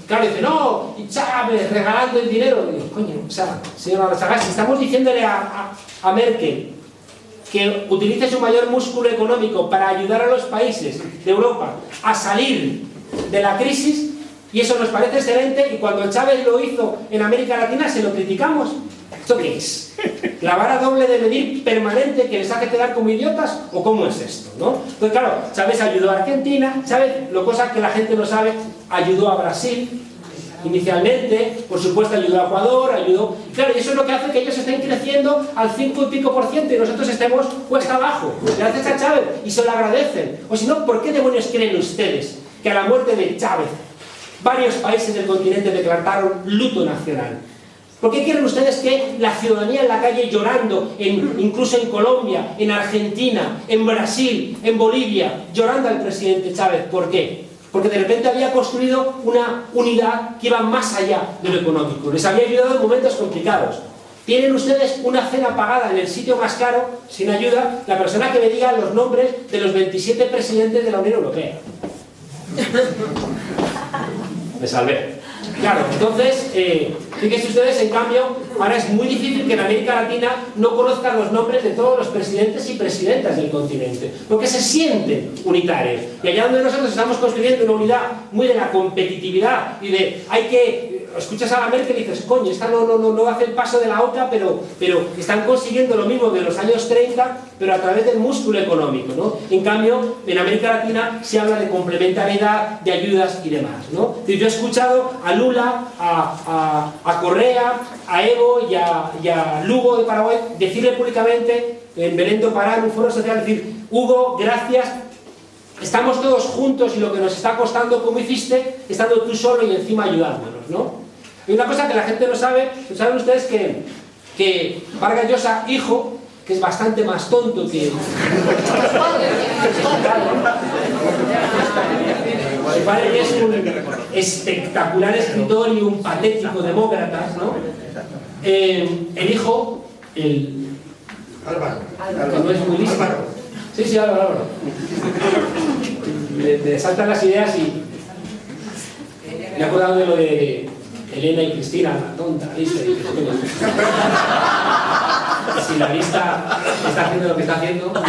Speaker 2: claro, dice, no, y Chávez regalando el dinero. Y digo, coño, o sea, señora Ana Sagasti, estamos diciéndole a Merkel que utilice su mayor músculo económico para ayudar a los países de Europa a salir de la crisis, y eso nos parece excelente, y cuando Chávez lo hizo en América Latina se lo criticamos. ¿Esto qué es? ¿La vara doble de medir permanente que les hace quedar como idiotas? ¿O cómo es esto? ¿No? Entonces, claro, Chávez ayudó a Argentina, Chávez, lo cosa que la gente no sabe, ayudó a Brasil inicialmente, por supuesto ayudó a Ecuador, ayudó... Claro, y eso es lo que hace que ellos estén creciendo al 5 y pico % y nosotros estemos cuesta abajo. Gracias a Chávez, y se lo agradecen. O si no, ¿por qué demonios creen ustedes que a la muerte de Chávez varios países del continente declararon luto nacional? ¿Por qué quieren ustedes que la ciudadanía en la calle llorando, incluso en Colombia, en Argentina, en Brasil, en Bolivia, llorando al presidente Chávez? ¿Por qué? Porque de repente había construido una unidad que iba más allá de lo económico. Les había ayudado en momentos complicados. Tienen ustedes una cena pagada en el sitio más caro, sin ayuda, la persona que me diga los nombres de los 27 presidentes de la Unión Europea. Me salvé. Claro, entonces, fíjense ustedes, en cambio, ahora es muy difícil que en América Latina no conozcan los nombres de todos los presidentes y presidentas del continente, porque se sienten unitarios. Y allá donde nosotros estamos construyendo una unidad muy de la competitividad y de, hay que... Escuchas a la Merkel y dices, coño, esta no hace el paso de la otra, pero están consiguiendo lo mismo de los años 30, pero a través del músculo económico, ¿no? En cambio, en América Latina se habla de complementariedad, de ayudas y demás, ¿no? Yo he escuchado a Lula, a Correa, a Evo y a Lugo de Paraguay decirle públicamente, en Belén do Pará, en un foro social, decir, Hugo, gracias, estamos todos juntos y lo que nos está costando, como hiciste, estando tú solo y encima ayudándonos, ¿no? Y una cosa que la gente no sabe, ¿saben ustedes que Vargas Llosa, hijo, que es bastante más tonto que... Su padre es un espectacular escritor y un patético demócrata, ¿no? El hijo,
Speaker 3: Álvaro.
Speaker 2: Que no es muy listo. Sí, Álvaro. Me saltan las ideas y me he acordado de lo de Elena y Cristina, la tonta, lista. Si la lista está haciendo lo que está haciendo, más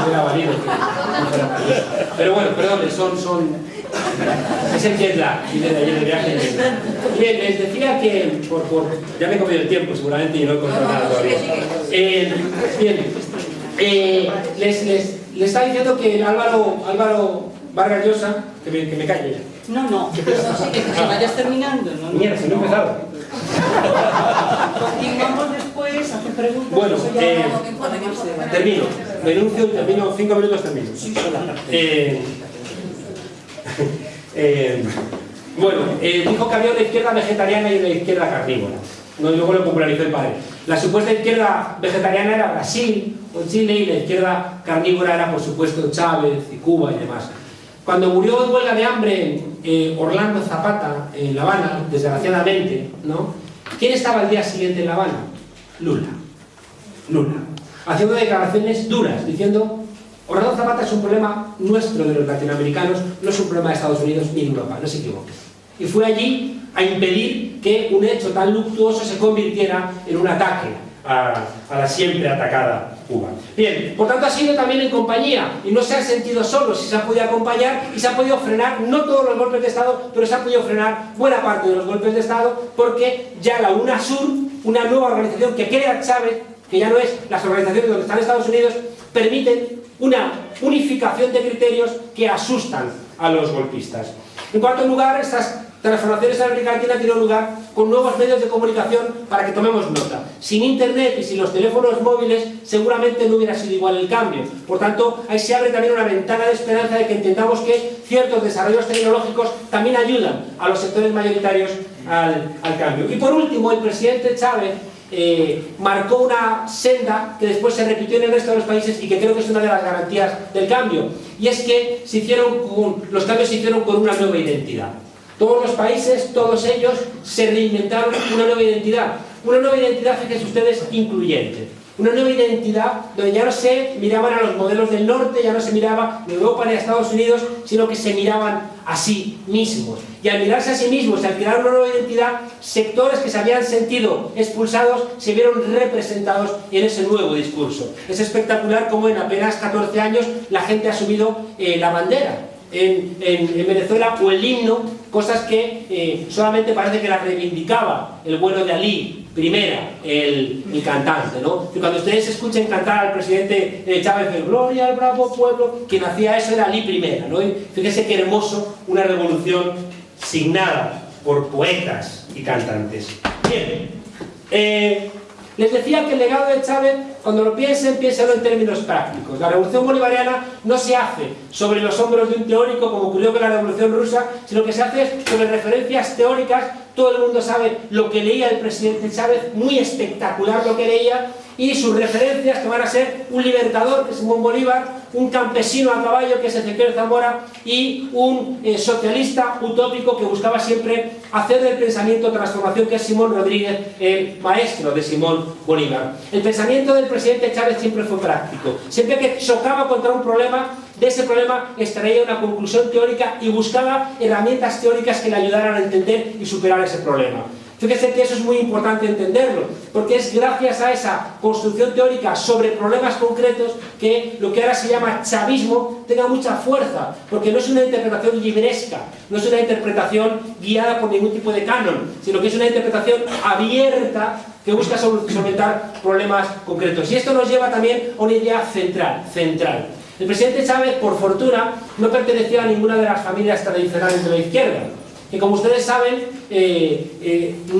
Speaker 2: hubiera valido que no fuera tan lista. Pero bueno, perdón, es el jet lag, y desde ayer de viaje. Bien, les decía que, ya me he comido el tiempo seguramente y no he encontrado nada todavía. Bien, les está diciendo que Álvaro Vargas Llosa, que me calle ya.
Speaker 1: No, que vayas terminando. No,
Speaker 2: mierda, si no he empezado.
Speaker 1: Continuamos después, hace preguntas.
Speaker 2: Bueno, termino. Renuncio y termino, 5 minutos termino. Bueno, dijo que había una izquierda vegetariana y una izquierda carnívora. No, luego lo popularizó el padre. La supuesta izquierda vegetariana era Brasil o Chile y la izquierda carnívora era, por supuesto, Chávez y Cuba y demás. Cuando murió en huelga de hambre Orlando Zapata en La Habana, desgraciadamente, ¿no? ¿Quién estaba al día siguiente en La Habana? Lula. Haciendo declaraciones duras, diciendo Orlando Zapata es un problema nuestro de los latinoamericanos, no es un problema de Estados Unidos ni de Europa, no se equivoquen. Y fue allí a impedir que un hecho tan luctuoso se convirtiera en un ataque a la siempre atacada Cuba. Bien, por tanto ha sido también en compañía y no se han sentido solos y se ha podido acompañar y se ha podido frenar, no todos los golpes de Estado, pero se ha podido frenar buena parte de los golpes de Estado porque ya la UNASUR, una nueva organización que crea Chávez, que ya no es las organizaciones donde están Estados Unidos, permiten una unificación de criterios que asustan a los golpistas. En cuarto lugar, estas transformaciones en América Latina han tenido lugar con nuevos medios de comunicación para que tomemos nota. Sin Internet y sin los teléfonos móviles seguramente no hubiera sido igual el cambio. Por tanto, ahí se abre también una ventana de esperanza de que entendamos que ciertos desarrollos tecnológicos también ayudan a los sectores mayoritarios al cambio. Y por último, el presidente Chávez marcó una senda que después se repitió en el resto de los países y que creo que es una de las garantías del cambio, y es que los cambios se hicieron con una nueva identidad. Todos los países, todos ellos se reinventaron una nueva identidad, fíjense ustedes, incluyente. Una nueva identidad donde ya no se miraban a los modelos del norte, ya no se miraba ni a Europa ni a Estados Unidos, sino que se miraban a sí mismos. Y al mirarse a sí mismos, al crear una nueva identidad, sectores que se habían sentido expulsados se vieron representados en ese nuevo discurso. Es espectacular cómo en apenas 14 años la gente ha asumido la bandera en Venezuela, o el himno, cosas que solamente parece que las reivindicaba el bueno de Ali Primera, el cantante, ¿no? Y cuando ustedes escuchen cantar al presidente Chávez de Gloria al bravo pueblo, quien hacía eso era Ali Primera, ¿no? Y fíjense qué hermoso, una revolución signada por poetas y cantantes. Bien, les decía que el legado de Chávez, cuando lo piénsenlo en términos prácticos. La revolución bolivariana no se hace sobre los hombros de un teórico, como ocurrió con la revolución rusa, sino que se hace sobre referencias teóricas. Todo el mundo sabe lo que leía el presidente Chávez, muy espectacular lo que leía, y sus referencias, que van a ser un libertador, que es Simón Bolívar, un campesino a caballo, que es Ezequiel Zamora, y un socialista utópico que buscaba siempre hacer del pensamiento transformación, que es Simón Rodríguez, el maestro de Simón Bolívar. El pensamiento del presidente Chávez siempre fue práctico. Siempre que chocaba contra un problema, de ese problema extraía una conclusión teórica y buscaba herramientas teóricas que le ayudaran a entender y superar ese problema. Fíjense que eso es muy importante entenderlo, porque es gracias a esa construcción teórica sobre problemas concretos que lo que ahora se llama chavismo tenga mucha fuerza, porque no es una interpretación libresca, no es una interpretación guiada por ningún tipo de canon, sino que es una interpretación abierta que busca solventar problemas concretos. Y esto nos lleva también a una idea central. El presidente Chávez, por fortuna, no pertenecía a ninguna de las familias tradicionales de la izquierda, que, como ustedes saben,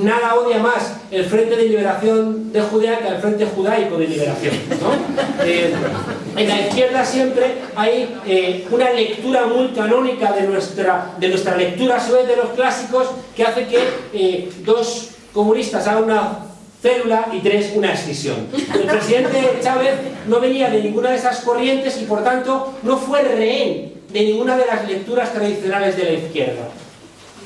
Speaker 2: nada odia más el Frente de Liberación de Judea que el Frente Judaico de Liberación, ¿no? En la izquierda siempre hay una lectura muy canónica de nuestra lectura, sobre de los clásicos, que hace que dos comunistas hagan una célula y tres, una escisión. El presidente Chávez no venía de ninguna de esas corrientes y, por tanto, no fue rehén de ninguna de las lecturas tradicionales de la izquierda.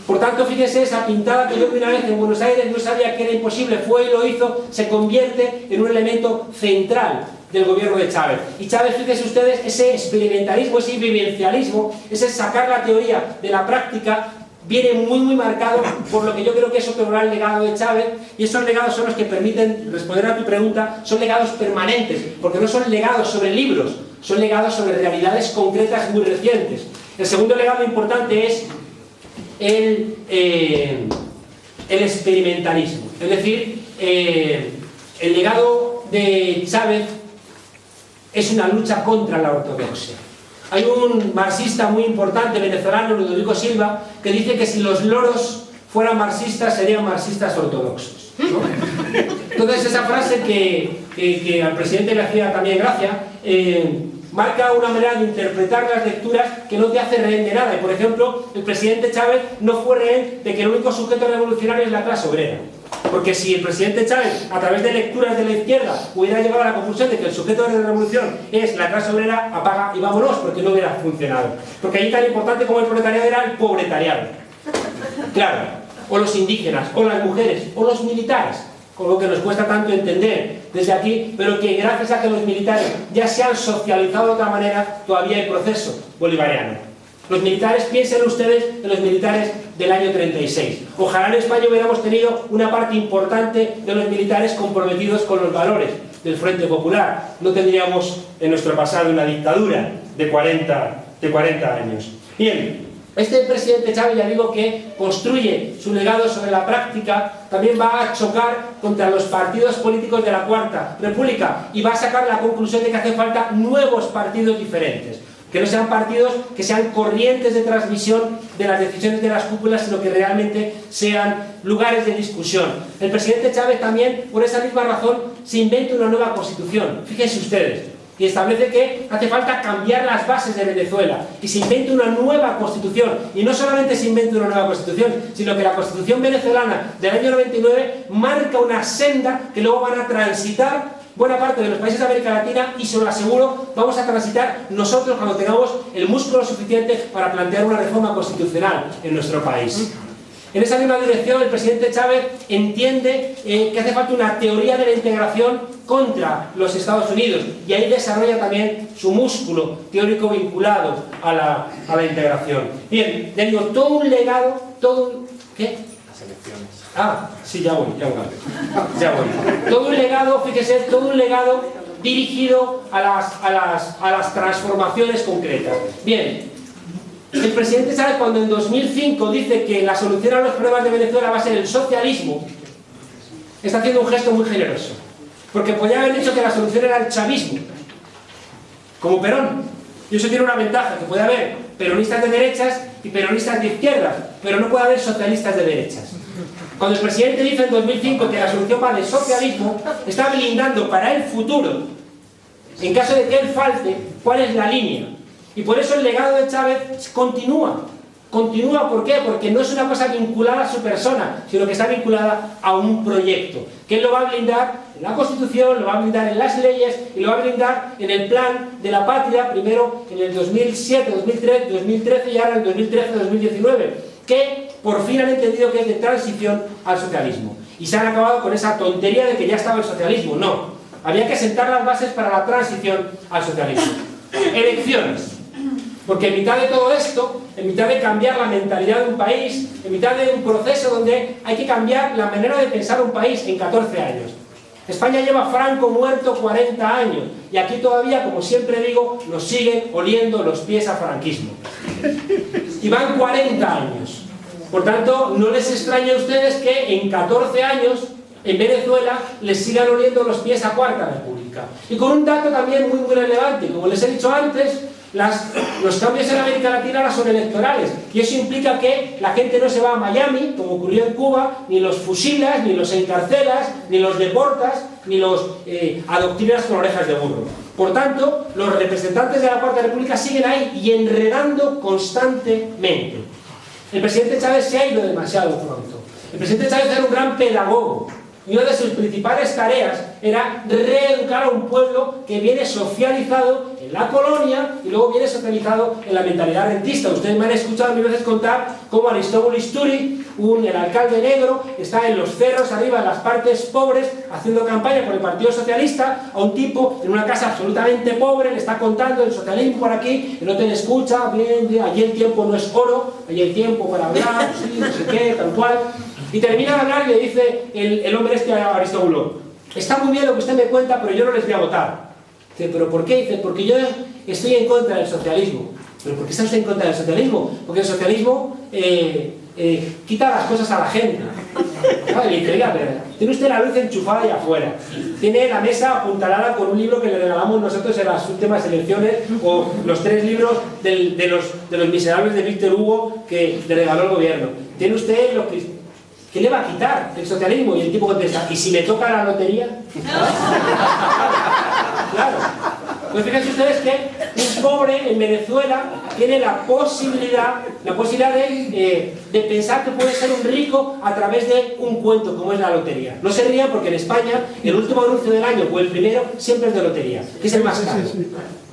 Speaker 2: Por tanto, fíjese, esa pintada que yo vi una vez en Buenos Aires, no sabía que era imposible, fue y lo hizo, se convierte en un elemento central del gobierno de Chávez. Y Chávez, fíjense ustedes, ese experimentalismo, ese vivencialismo, ese sacar la teoría de la práctica, viene muy marcado por lo que yo creo que es otro gran legado de Chávez, y esos legados son los que permiten responder a tu pregunta. Son legados permanentes, porque no son legados sobre libros, son legados sobre realidades concretas muy recientes. El segundo legado importante es el experimentalismo, es decir, el legado de Chávez es una lucha contra la ortodoxia. Hay un marxista muy importante venezolano, Ludovico Silva, que dice que si los loros fueran marxistas, serían marxistas ortodoxos, ¿no? Entonces, esa frase que al presidente le hacía también gracia, marca una manera de interpretar las lecturas que no te hace rehén de nada. Y, por ejemplo, el presidente Chávez no fue rehén de que el único sujeto revolucionario es la clase obrera. Porque si el presidente Chávez, a través de lecturas de la izquierda, hubiera llegado a la conclusión de que el sujeto de la revolución es la clase obrera, apaga y vámonos, porque no hubiera funcionado. Porque allí tan importante como el proletariado era el pobretariado. Claro, o los indígenas, o las mujeres, o los militares, con lo que nos cuesta tanto entender desde aquí, pero que gracias a que los militares ya se han socializado de otra manera, todavía hay proceso bolivariano. Los militares, piensen ustedes en los militares del año 36. Ojalá en España hubiéramos tenido una parte importante de los militares comprometidos con los valores del Frente Popular. No tendríamos en nuestro pasado una dictadura de 40 años. Bien, este presidente Chávez, ya digo, que construye su legado sobre la práctica, también va a chocar contra los partidos políticos de la Cuarta República y va a sacar la conclusión de que hace falta nuevos partidos diferentes. que no sean partidos que sean corrientes de transmisión de las decisiones de las cúpulas, sino que realmente sean lugares de discusión. El presidente Chávez también, por esa misma razón, se inventa una nueva constitución, fíjense ustedes, y establece que hace falta cambiar las bases de Venezuela, y se inventa una nueva constitución, y no solamente se inventa una nueva constitución, sino que la constitución venezolana del año 99 marca una senda que luego van a transitar buena parte de los países de América Latina, y se lo aseguro, vamos a transitar nosotros cuando tengamos el músculo suficiente para plantear una reforma constitucional en nuestro país. En esa misma dirección, el presidente Chávez entiende que hace falta una teoría de la integración contra los Estados Unidos, y ahí desarrolla también su músculo teórico vinculado a la integración. Bien, le digo, todo un legado, ¿qué? Las elecciones. Ah, sí, ya voy. Todo un legado, fíjese, todo un legado dirigido a las transformaciones concretas. Bien, el presidente Chávez, cuando en 2005 dice que la solución a los problemas de Venezuela va a ser el socialismo, está haciendo un gesto muy generoso, porque podría haber dicho que la solución era el chavismo, como Perón, y eso tiene una ventaja, que puede haber peronistas de derechas y peronistas de izquierdas, pero no puede haber socialistas de derechas. Cuando el presidente dice en 2005 que la solución va del socialismo, está blindando para el futuro, en caso de que él falte, cuál es la línea. Y por eso el legado de Chávez continúa. Continúa, ¿por qué? Porque no es una cosa vinculada a su persona, sino que está vinculada a un proyecto, que él lo va a blindar en la Constitución, lo va a blindar en las leyes, y lo va a blindar en el plan de la patria, primero en el 2007, 2013 y ahora en el 2013-2019, que por fin han entendido que es de transición al socialismo. Y se han acabado con esa tontería de que ya estaba el socialismo. No, había que sentar las bases para la transición al socialismo. Elecciones. Porque en mitad de todo esto, en mitad de cambiar la mentalidad de un país, en mitad de un proceso donde hay que cambiar la manera de pensar un país en 14 años. España lleva Franco muerto 40 años, y aquí todavía, como siempre digo, nos siguen oliendo los pies a franquismo. Y van 40 años. Por tanto, no les extraña a ustedes que en 14 años, en Venezuela, les sigan oliendo los pies a Cuarta República. Y con un dato también muy, muy relevante, como les he dicho antes, los cambios en América Latina ahora son electorales, y eso implica que la gente no se va a Miami, como ocurrió en Cuba, ni los fusilas, ni los encarcelas, ni los deportas, ni los adoctrinas con orejas de burro. Por tanto, los representantes de la Cuarta República siguen ahí y enredando constantemente. El presidente Chávez se ha ido demasiado pronto. El presidente Chávez era un gran pedagogo, y una de sus principales tareas era reeducar a un pueblo que viene socializado en la colonia y luego viene socializado en la mentalidad rentista. Ustedes me han escuchado mil veces contar cómo Aristóbulo Isturi, el alcalde negro, está en los cerros arriba, en las partes pobres, haciendo campaña por el Partido Socialista, a un tipo en una casa absolutamente pobre, le está contando el socialismo por aquí, el otro le escucha, bien, allí el tiempo no es oro, allí el tiempo para hablar, sí, no sé qué, tal cual. Y termina de hablar y le dice el hombre este a Aristóbulo: está muy bien lo que usted me cuenta, pero yo no les voy a votar. Dice: ¿pero por qué? Dice: porque yo estoy en contra del socialismo. ¿Pero por qué está usted en contra del socialismo? Porque el socialismo quita las cosas a la gente. Y le dice: oiga, pero tiene usted la luz enchufada allá afuera, tiene la mesa apuntalada con un libro que le regalamos nosotros en las últimas elecciones, o los 3 libros de los miserables de Víctor Hugo que le regaló el gobierno. Tiene usted lo que... ¿Qué le va a quitar el socialismo? Y el tipo contesta: ¿y si me toca la lotería? Claro. Pues fíjense ustedes que un pobre en Venezuela tiene la posibilidad de pensar que puede ser un rico a través de un cuento como es la lotería. No se rían, porque en España el último anuncio del año o el primero siempre es de lotería, que es el más caro.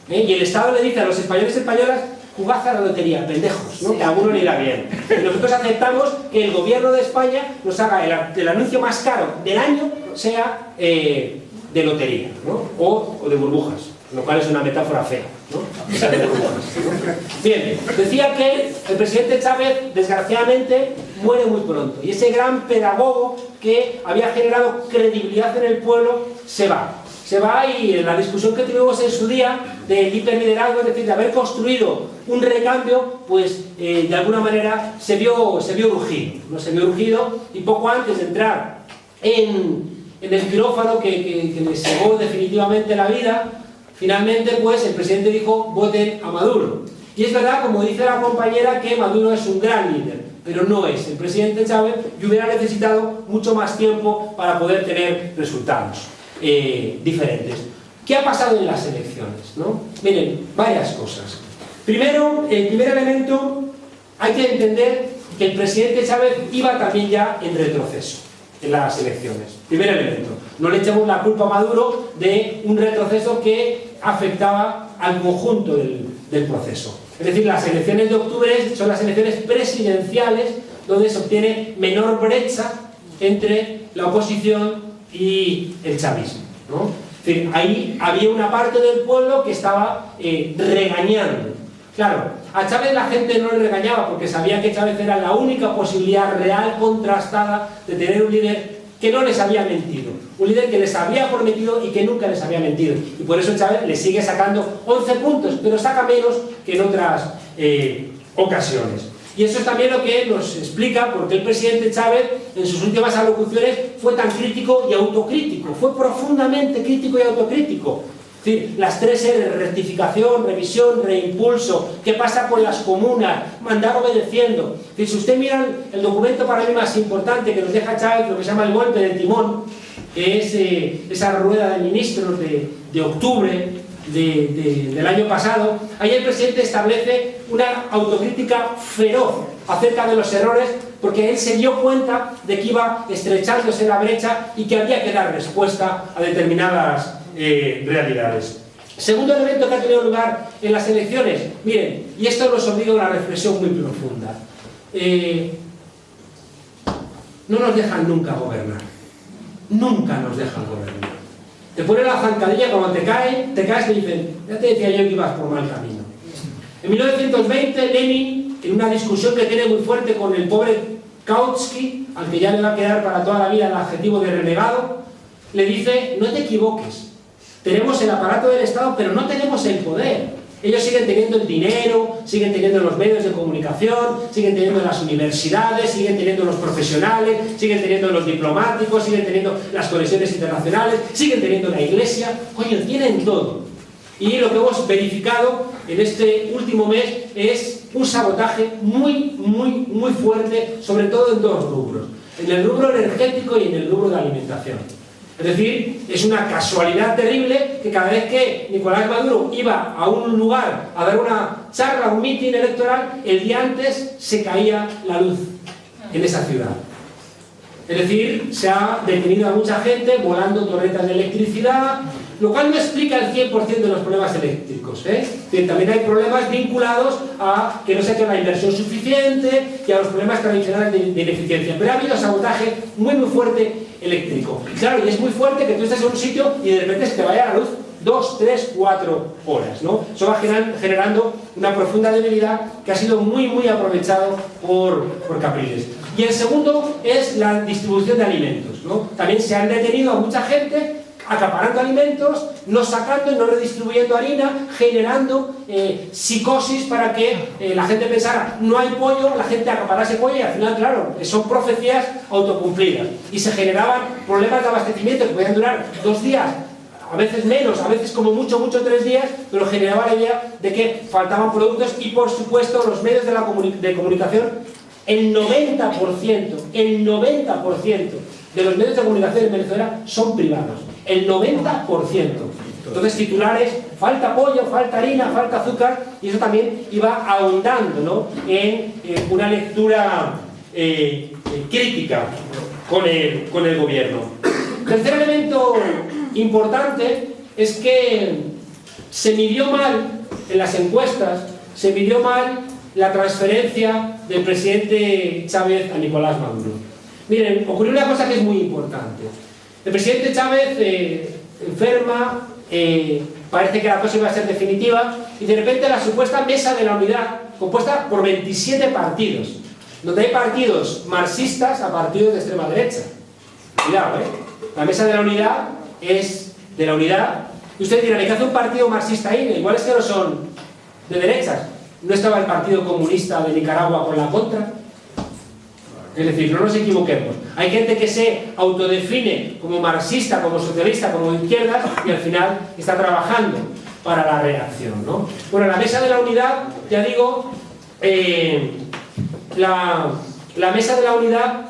Speaker 2: Y el Estado le dice a los españoles y españolas: jugad a la lotería, pendejos, ¿no? Que a alguno le irá bien. Y nosotros aceptamos que el gobierno de España nos haga el anuncio más caro del año sea de lotería, ¿no? O de burbujas, lo cual es una metáfora fea, ¿no? O sea, de burbujas, ¿no? Bien, decía que el presidente Chávez, desgraciadamente, muere muy pronto, y ese gran pedagogo que había generado credibilidad en el pueblo se va. Y en la discusión que tuvimos en su día del hiperliderazgo, es decir, de haber construido un recambio, pues de alguna manera se vio urgido, ¿no? Se vio urgido, y poco antes de entrar en el quirófano que le cegó definitivamente la vida, finalmente pues el presidente dijo voten a Maduro. Y es verdad, como dice la compañera, que Maduro es un gran líder, pero no es el presidente Chávez y hubiera necesitado mucho más tiempo para poder tener resultados diferentes. ¿Qué ha pasado en las elecciones, ¿no? Miren, varias cosas. Primero, el primer elemento, hay que entender que el presidente Chávez iba también ya en retroceso en las elecciones. Primer elemento. No le echamos la culpa a Maduro de un retroceso que afectaba al conjunto del proceso. Es decir, las elecciones de octubre son las elecciones presidenciales donde se obtiene menor brecha entre la oposición y el chavismo, ¿no? Es decir, ahí había una parte del pueblo que estaba regañando. Claro, a Chávez la gente no le regañaba porque sabía que Chávez era la única posibilidad real, contrastada, de tener un líder que no les había mentido, un líder que les había prometido y que nunca les había mentido. Y por eso Chávez le sigue sacando 11 puntos, pero saca menos que en otras ocasiones. Y eso es también lo que nos explica por qué el presidente Chávez en sus últimas alocuciones fue tan crítico y autocrítico, fue profundamente crítico y autocrítico. Es decir, las 3 R, rectificación, revisión, reimpulso, qué pasa con las comunas, mandar obedeciendo. Es decir, si usted mira el documento para mí más importante que nos deja Chávez, lo que se llama el golpe del timón, que es esa rueda de ministros de octubre del año pasado, ahí el presidente establece una autocrítica feroz acerca de los errores, porque él se dio cuenta de que iba estrechándose la brecha y que había que dar respuesta a determinadas realidades. Segundo elemento que ha tenido lugar en las elecciones, miren, y esto nos obliga a una reflexión muy profunda. No nos dejan nunca gobernar. Nunca nos dejan gobernar. Te ponen la zancadilla, cuando te caes te dicen, ya te decía yo que ibas por mal camino. En 1920, Lenin, en una discusión que tiene muy fuerte con el pobre Kautsky, al que ya le va a quedar para toda la vida el adjetivo de renegado, le dice, no te equivoques. Tenemos el aparato del Estado, pero no tenemos el poder. Ellos siguen teniendo el dinero, siguen teniendo los medios de comunicación, siguen teniendo las universidades, siguen teniendo los profesionales, siguen teniendo los diplomáticos, siguen teniendo las conexiones internacionales, siguen teniendo la iglesia. Coño, tienen todo. Y lo que hemos verificado en este último mes es un sabotaje muy fuerte, sobre todo en 2 rubros. En el rubro energético y en el rubro de alimentación. Es decir, es una casualidad terrible que cada vez que Nicolás Maduro iba a un lugar a dar una charla, un mitin electoral, el día antes se caía la luz en esa ciudad. Es decir, se ha detenido a mucha gente volando torretas de electricidad, lo cual no explica el 100% de los problemas eléctricos, ¿eh? Es decir, también hay problemas vinculados a que no se ha hecho la inversión suficiente y a los problemas tradicionales de ineficiencia. Pero ha habido sabotaje muy fuerte eléctrico. Claro, y es muy fuerte que tú estés en un sitio y de repente se te vaya la luz 2, 3, 4 horas, ¿no? Eso va generando una profunda debilidad que ha sido muy aprovechado por Capriles. Y el segundo es la distribución de alimentos, ¿no? También se han detenido a mucha gente acaparando alimentos, no sacando y no redistribuyendo harina, generando psicosis para que la gente pensara no hay pollo, la gente acaparase pollo y al final, claro, son profecías autocumplidas. Y se generaban problemas de abastecimiento que podían durar 2 días, a veces menos, a veces como mucho 3 días, pero generaba la idea de que faltaban productos y, por supuesto, los medios de comunicación, el 90% de los medios de comunicación en Venezuela son privados. El 90%. Entonces, titulares, falta pollo, falta harina, falta azúcar, y eso también iba ahondando, ¿no?, en una lectura crítica con el gobierno. Tercer elemento importante es que se midió mal en las encuestas, se midió mal la transferencia del presidente Chávez a Nicolás Maduro. Miren, ocurrió una cosa que es muy importante. El presidente Chávez enferma, parece que la cosa iba a ser definitiva, y de repente la supuesta Mesa de la Unidad, compuesta por 27 partidos, donde hay partidos marxistas a partidos de extrema derecha. Cuidado, la Mesa de la Unidad es de la unidad. Y usted dirá, ¿qué hace un partido marxista ahí? Igual es que no son de derechas. ¿No estaba el Partido Comunista de Nicaragua con la contra? Es decir, no nos equivoquemos. Hay gente que se autodefine como marxista, como socialista, como de izquierdas y al final está trabajando. para la reacción, ¿no? Bueno, la mesa de la unidad, ya digo, la mesa de la unidad,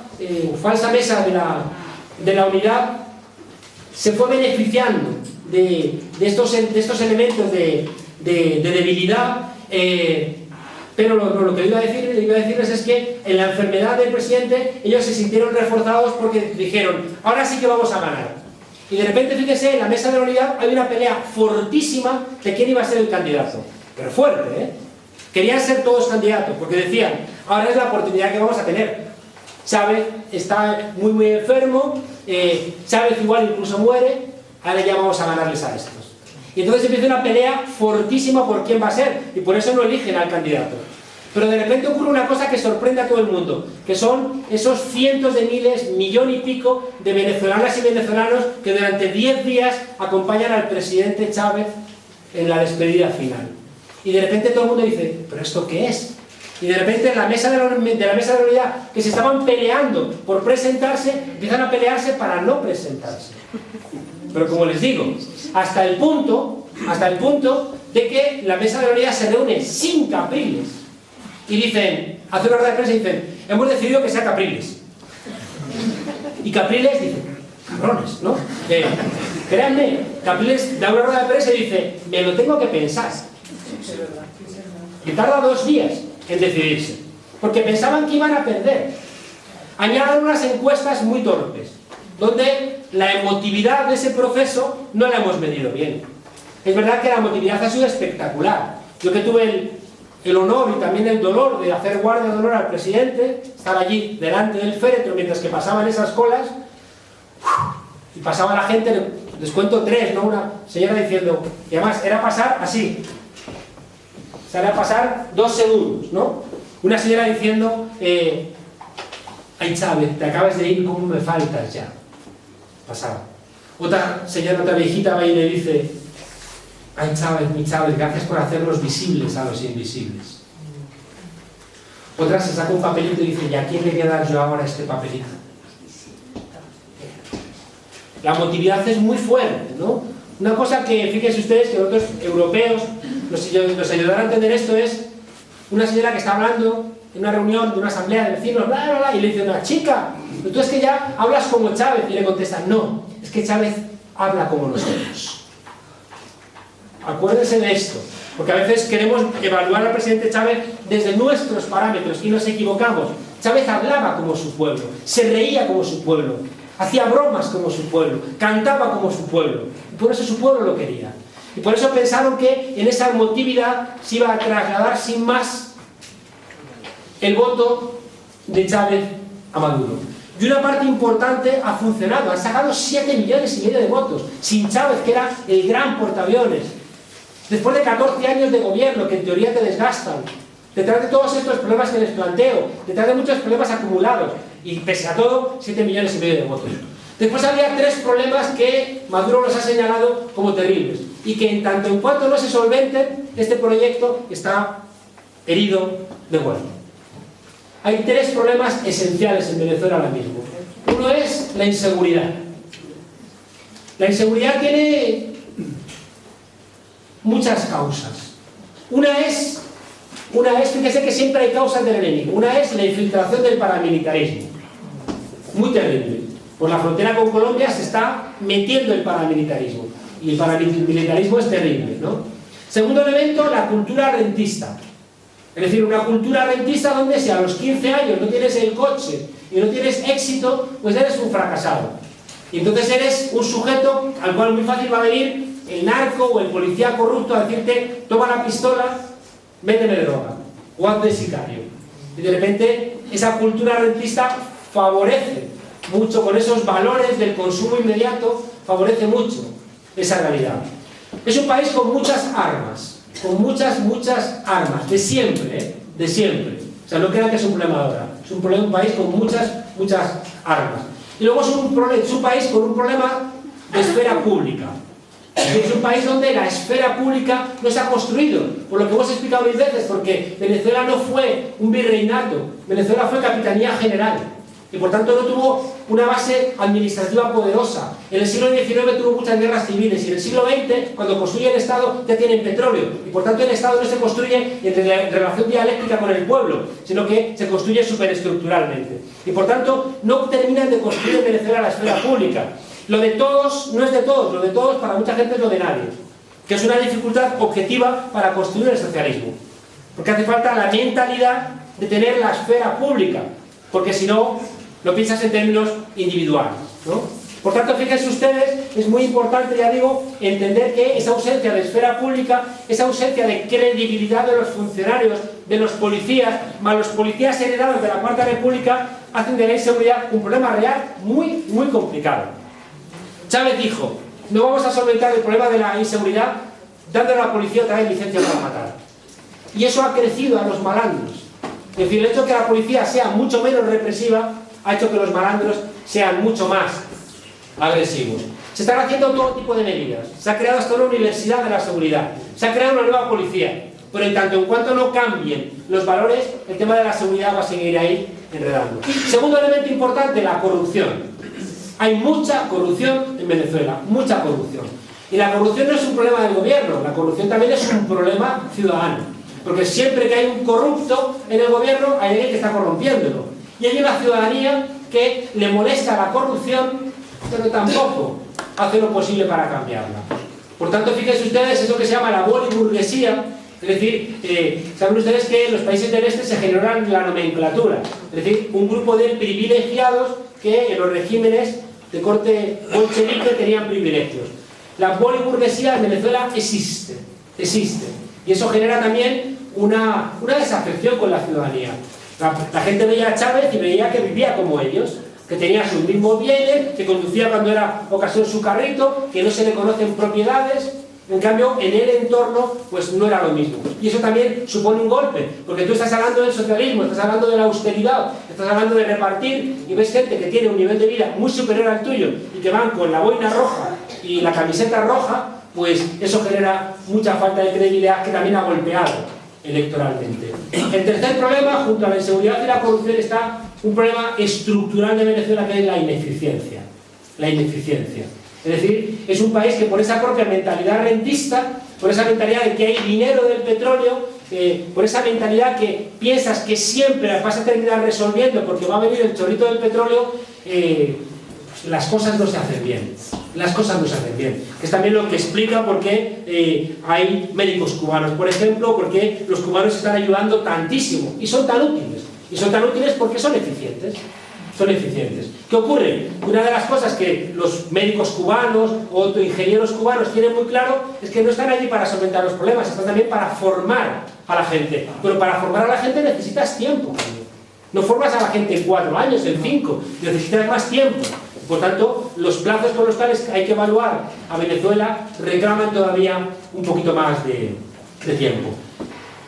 Speaker 2: falsa mesa de la unidad, se fue beneficiando de estos elementos de debilidad, pero lo que iba a decirles es que en la enfermedad del presidente ellos se sintieron reforzados porque dijeron, ahora sí que vamos a ganar. Y de repente, fíjense, en la mesa de la unidad hay una pelea fortísima de quién iba a ser el candidato. Pero fuerte, ¿eh? Querían ser todos candidatos, porque decían, ahora es la oportunidad que vamos a tener. Chávez está muy muy enfermo, Chávez igual incluso muere, ahora ya vamos a ganarles a estos. Y entonces empieza una pelea fortísima por quién va a ser, y por eso no eligen al candidato. Pero de repente ocurre una cosa que sorprende a todo el mundo, que son esos cientos de miles, millón y pico de venezolanas y venezolanos que durante 10 días acompañan al presidente Chávez en la despedida final. Y de repente todo el mundo dice, ¿pero esto qué es? Y de repente en la mesa de la unidad, que se estaban peleando por presentarse, empiezan a pelearse para no presentarse. Pero como les digo, hasta el punto de que la mesa de la unidad se reúne sin Capriles. Y dicen, hace una rueda de prensa y dicen, hemos decidido que sea Capriles. Y Capriles dice, cabrones, ¿no? Créanme, Capriles da una rueda de prensa y dice, me lo tengo que pensar. Y tarda 2 días en decidirse, porque pensaban que iban a perder. Añaden unas encuestas muy torpes, donde la emotividad de ese proceso no la hemos medido bien. Es verdad que la emotividad ha sido espectacular. Yo que tuve el honor y también el dolor de hacer guardia de honor al presidente, estar allí delante del féretro mientras que pasaban esas colas, y pasaba la gente, les cuento 3, ¿no? Una señora diciendo, y además era pasar así, o sea, era pasar 2 segundos, ¿no? Una señora diciendo, ay Chávez, te acabas de ir, ¿cómo me faltas ya? Pasaba. Otra señora, otra viejita va y le dice, ay Chávez, mi Chávez, gracias por hacerlos visibles a los invisibles. Otra se saca un papelito y dice, ¿y a quién le voy a dar yo ahora este papelito? La emotividad es muy fuerte, ¿no? Una cosa que, fíjense ustedes, que otros europeos nos ayudarán a entender esto es una señora que está hablando en una reunión de una asamblea de vecinos, bla, bla, bla, y le dice una chica, pero tú es que ya hablas como Chávez, y le contestan, no, es que Chávez habla como nosotros. Acuérdense de esto, porque a veces queremos evaluar al presidente Chávez desde nuestros parámetros y nos equivocamos. Chávez hablaba como su pueblo, se reía como su pueblo, hacía bromas como su pueblo, cantaba como su pueblo, y por eso su pueblo lo quería. Y por eso pensaron que en esa emotividad se iba a trasladar sin más el voto de Chávez a Maduro. Y una parte importante ha funcionado, han sacado 7,5 millones de votos, sin Chávez, que era el gran portaaviones. Después de 14 años de gobierno, que en teoría te desgastan, detrás de todos estos problemas que les planteo, detrás de muchos problemas acumulados, y pese a todo, 7,5 millones de votos. Después había 3 problemas que Maduro nos ha señalado como terribles, y que en tanto en cuanto no se solventen, este proyecto está herido de muerte. Hay 3 problemas esenciales en Venezuela ahora mismo. Uno es la inseguridad. La inseguridad tiene muchas causas. Una es, fíjese que siempre hay causas del enemigo. Una es la infiltración del paramilitarismo. Muy terrible. Por la frontera con Colombia se está metiendo el paramilitarismo. Y el paramilitarismo es terrible, ¿no? Segundo elemento, la cultura rentista. Es decir, una cultura rentista donde si a los 15 años no tienes el coche y no tienes éxito, pues eres un fracasado. Y entonces eres un sujeto al cual muy fácil va a venir el narco o el policía corrupto a decirte, toma la pistola, véndeme droga, o haz de sicario. Y de repente esa cultura rentista favorece mucho, con esos valores del consumo inmediato, favorece mucho esa realidad. Es un país con muchas armas, con muchas armas, de siempre, de siempre. O sea, no crean que es un problema ahora, es un país con muchas armas. Y luego es un país con un problema de esfera pública. Es un país donde la esfera pública no se ha construido, por lo que hemos explicado 1000 veces, porque Venezuela no fue un virreinato, Venezuela fue capitanía general. y por tanto no tuvo una base administrativa poderosa. En el siglo XIX tuvo muchas guerras civiles, y en el siglo XX, cuando construye el Estado, ya tienen petróleo, y por tanto el Estado no se construye en relación dialéctica con el pueblo, sino que se construye superestructuralmente. Y por tanto no terminan de construir en Venezuela la esfera pública. Lo de todos no es de todos, lo de todos para mucha gente es lo de nadie, que es una dificultad objetiva para construir el socialismo. Porque hace falta la mentalidad de tener la esfera pública, porque si no, lo piensas en términos individuales, ¿no? Por tanto, fíjense ustedes, es muy importante, ya digo, entender que esa ausencia de esfera pública, esa ausencia de credibilidad de los funcionarios, de los policías, más los policías heredados de la Cuarta República, hacen de la inseguridad un problema real muy, muy complicado. Chávez dijo, no vamos a solventar el problema de la inseguridad dándole a la policía otra vez licencia para matar. Y eso ha crecido a los malandros. Es decir, el hecho de que la policía sea mucho menos represiva ha hecho que los malandros sean mucho más agresivos. Se están haciendo todo tipo de medidas. Se ha creado hasta una universidad de la seguridad. Se ha creado una nueva policía. Pero en tanto en cuanto no cambien los valores, el tema de la seguridad va a seguir ahí enredando. Segundo elemento importante, la corrupción. Hay mucha corrupción en Venezuela, mucha corrupción. Y la corrupción no es un problema del gobierno, la corrupción también es un problema ciudadano. Porque siempre que hay un corrupto en el gobierno, hay alguien que está corrompiéndolo. Y hay una ciudadanía que le molesta la corrupción, pero tampoco hace lo posible para cambiarla. Por tanto, fíjense ustedes, es lo que se llama la boliburguesía. Es decir, saben ustedes que en los países del este se generan la nomenclatura. Es decir, un grupo de privilegiados que en los regímenes de corte bolchevique tenían privilegios. La boliburguesía en Venezuela existe. Y eso genera también una desafección con la ciudadanía. La gente veía a Chávez y veía que vivía como ellos, que tenía sus mismos bienes, que conducía cuando era ocasión su carrito, que no se le conocen propiedades. En cambio, en el entorno, pues no era lo mismo. Y eso también supone un golpe, porque tú estás hablando del socialismo, estás hablando de la austeridad, estás hablando de repartir, y ves gente que tiene un nivel de vida muy superior al tuyo, y que van con la boina roja y la camiseta roja, pues eso genera mucha falta de credibilidad que también ha golpeado electoralmente. El tercer problema, junto a la inseguridad y la corrupción, está un problema estructural de Venezuela, que es la ineficiencia. La ineficiencia. Es decir, es un país que por esa propia mentalidad rentista, por esa mentalidad de que hay dinero del petróleo, por esa mentalidad que piensas que siempre vas a terminar resolviendo porque va a venir el chorrito del petróleo, las cosas no se hacen bien. Las cosas no se hacen bien. Que es también lo que explica por qué hay médicos cubanos, por ejemplo, porque los cubanos están ayudando tantísimo y son tan útiles. Y son tan útiles porque son eficientes. Son eficientes. ¿Qué ocurre? Una de las cosas que los médicos cubanos o ingenieros cubanos tienen muy claro es que no están allí para solventar los problemas, están también para formar a la gente. Pero para formar a la gente necesitas tiempo. No formas a la gente en 4 años, en 5, necesitas más tiempo. Por tanto, los plazos con los cuales hay que evaluar a Venezuela reclaman todavía un poquito más de tiempo.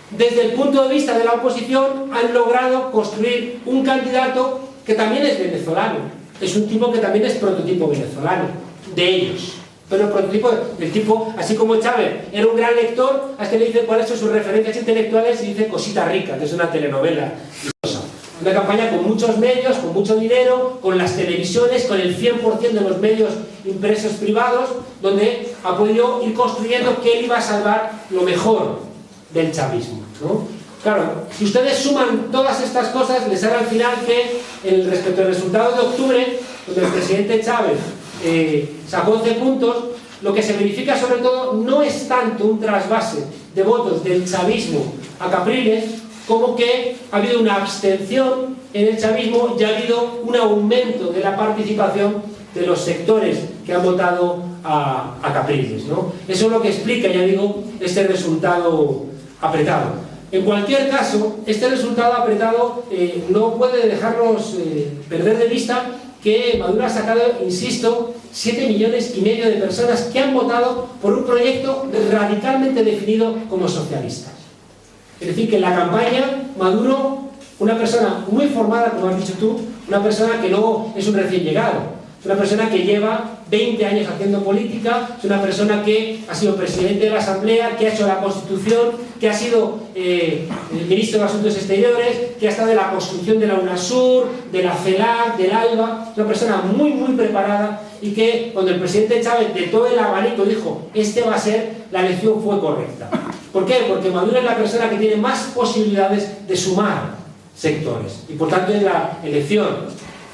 Speaker 2: Desde el punto de vista de la oposición, han logrado construir un candidato que también es venezolano. Es un tipo que también es prototipo venezolano, de ellos. Pero el prototipo del tipo, así como Chávez era un gran lector, a este le dice cuáles son sus referencias intelectuales y dice Cosita Rica, que es una telenovela. Una campaña con muchos medios, con mucho dinero, con las televisiones, con el 100% de los medios impresos privados, donde ha podido ir construyendo que él iba a salvar lo mejor del chavismo, ¿no? Claro, si ustedes suman todas estas cosas, les sale al final que respecto al resultado de octubre, donde el presidente Chávez sacó 11 puntos, lo que se verifica sobre todo no es tanto un trasvase de votos del chavismo a Capriles, como que ha habido una abstención en el chavismo y ha habido un aumento de la participación de los sectores que han votado a Capriles, ¿no? Eso es lo que explica, ya digo, este resultado apretado. En cualquier caso, este resultado apretado no puede dejarnos perder de vista que Maduro ha sacado, insisto, 7,5 millones de personas que han votado por un proyecto radicalmente definido como socialista. Es decir, que en la campaña Maduro, una persona muy formada, como has dicho tú, una persona que no es un recién llegado, Es una persona que lleva 20 años haciendo política, es una persona que ha sido presidente de la Asamblea, que ha hecho la Constitución, que ha sido ministro de Asuntos Exteriores, que ha estado en la construcción de la UNASUR, de la CELAC, del ALBA. Es una persona muy, muy preparada y que cuando el presidente Chávez de todo el abanico dijo este va a ser, la elección fue correcta. ¿Por qué? Porque Maduro es la persona que tiene más posibilidades de sumar sectores y por tanto es la elección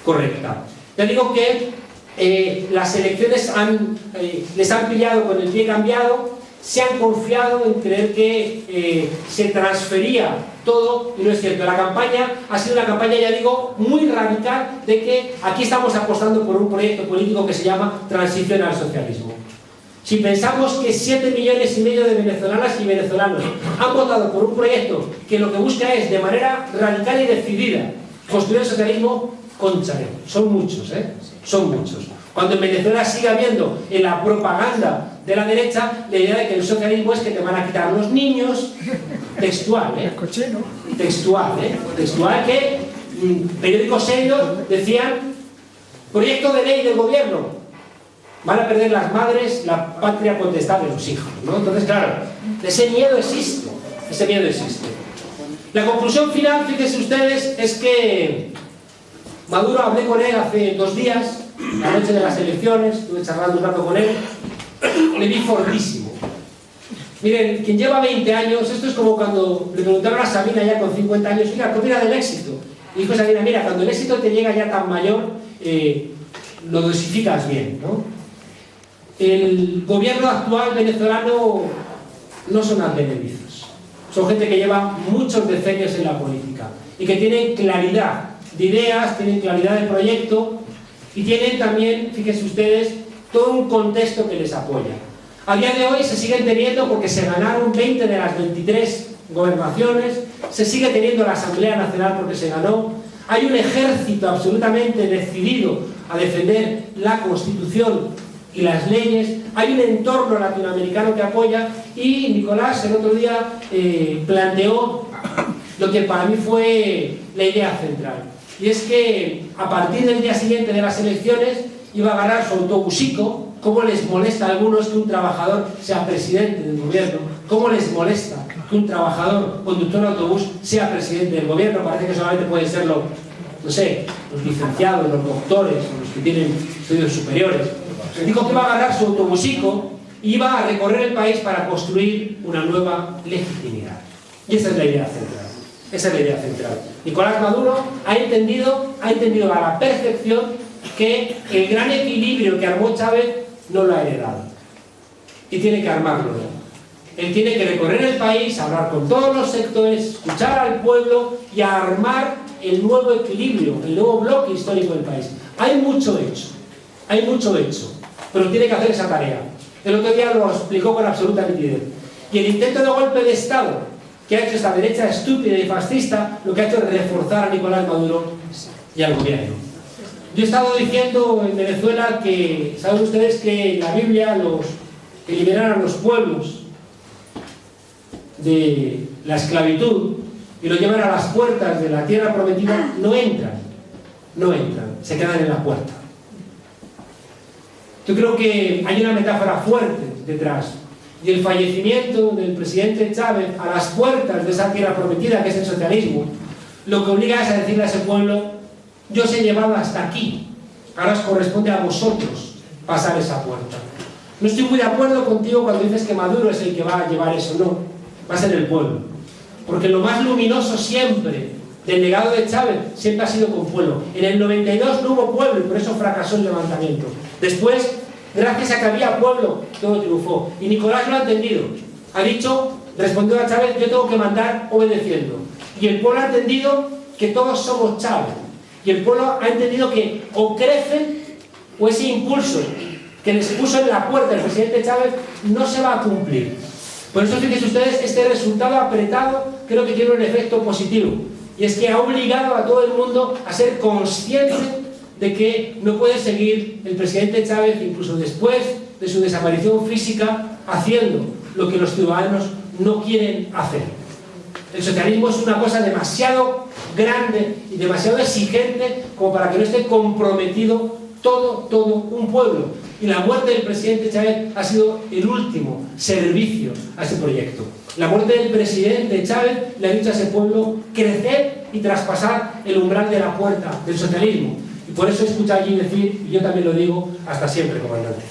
Speaker 2: correcta. Ya digo que las elecciones les han pillado con el pie cambiado, se han confiado en creer que se transfería todo y no es cierto. La campaña ha sido una campaña, ya digo, muy radical de que aquí estamos apostando por un proyecto político que se llama transición al socialismo. Si pensamos que 7,5 millones de venezolanas y venezolanos han votado por un proyecto que lo que busca es, de manera radical y decidida, construir el socialismo, cónchale, son muchos, son muchos. Cuando en Venezuela sigue habiendo en la propaganda de la derecha la idea de que el socialismo es que te van a quitar los niños, textual, textual, que periódicos serios decían, proyecto de ley del gobierno, van a perder las madres la patria potestad de los hijos, ¿no? Entonces, claro, ese miedo existe, La conclusión final, fíjense ustedes, es que Maduro, hablé con él hace 2 días, la noche de las elecciones, estuve charlando un rato con él, le vi fortísimo. Miren, quien lleva 20 años, esto es como cuando le preguntaron a Sabina ya con 50 años, mira, ¿qué opina del éxito? Y dijo Sabina, mira, cuando el éxito te llega ya tan mayor, lo dosificas bien, ¿no? El gobierno actual venezolano no son advenedizos, son gente que lleva muchos decenios en la política y que tienen claridad de ideas, tienen claridad de proyecto y tienen también, fíjense ustedes, todo un contexto que les apoya. A día de hoy se siguen teniendo, porque se ganaron 20 de las 23 gobernaciones, se sigue teniendo la Asamblea Nacional porque se ganó, hay un ejército absolutamente decidido a defender la Constitución y las leyes, hay un entorno latinoamericano que apoya y Nicolás el otro día planteó lo que para mí fue la idea central. Y es que a partir del día siguiente de las elecciones iba a ganar su autobusico. ¿Cómo les molesta a algunos que un trabajador sea presidente del gobierno? ¿Cómo les molesta que un trabajador conductor de autobús sea presidente del gobierno? Parece que solamente pueden serlo, no sé, los licenciados, los doctores, los que tienen estudios superiores. Dijo que iba a ganar su autobusico y iba a recorrer el país para construir una nueva legitimidad. Y esa es la idea central. Esa es la idea central. Nicolás Maduro ha entendido a la perfección que el gran equilibrio que armó Chávez no lo ha heredado. Y tiene que armarlo. Él tiene que recorrer el país, hablar con todos los sectores, escuchar al pueblo y armar el nuevo equilibrio, el nuevo bloque histórico del país. Hay mucho hecho, pero tiene que hacer esa tarea. El otro día lo explicó con absoluta nitidez. Y el intento de golpe de Estado que ha hecho esta derecha estúpida y fascista, lo que ha hecho es reforzar a Nicolás Maduro y al gobierno. Yo he estado diciendo en Venezuela que, ¿saben ustedes que en la Biblia que liberaran a los pueblos de la esclavitud y los llevan a las puertas de la tierra prometida? No entran, se quedan en la puerta. Yo creo que hay una metáfora fuerte detrás. Y el fallecimiento del presidente Chávez a las puertas de esa tierra prometida, que es el socialismo, lo que obliga es a decirle a ese pueblo, yo os he llevado hasta aquí, ahora os corresponde a vosotros pasar esa puerta. No estoy muy de acuerdo contigo cuando dices que Maduro es el que va a llevar eso, no, va a ser el pueblo. Porque lo más luminoso siempre del legado de Chávez siempre ha sido con pueblo. En el 92 no hubo pueblo y por eso fracasó el levantamiento. Después, gracias a que había pueblo, todo triunfó. Y Nicolás lo ha entendido. Ha dicho, respondió a Chávez, yo tengo que mandar obedeciendo. Y el pueblo ha entendido que todos somos Chávez. Y el pueblo ha entendido que o crecen o ese impulso que les puso en la puerta el presidente Chávez no se va a cumplir. Por eso, fíjense ustedes, este resultado apretado creo que tiene un efecto positivo. Y es que ha obligado a todo el mundo a ser consciente de que no puede seguir el presidente Chávez, incluso después de su desaparición física, haciendo lo que los ciudadanos no quieren hacer. El socialismo es una cosa demasiado grande y demasiado exigente como para que no esté comprometido todo un pueblo. Y la muerte del presidente Chávez ha sido el último servicio a ese proyecto. La muerte del presidente Chávez le ha dicho a ese pueblo crecer y traspasar el umbral de la puerta del socialismo. Y por eso he escuchado allí decir, y yo también lo digo, hasta siempre, comandante.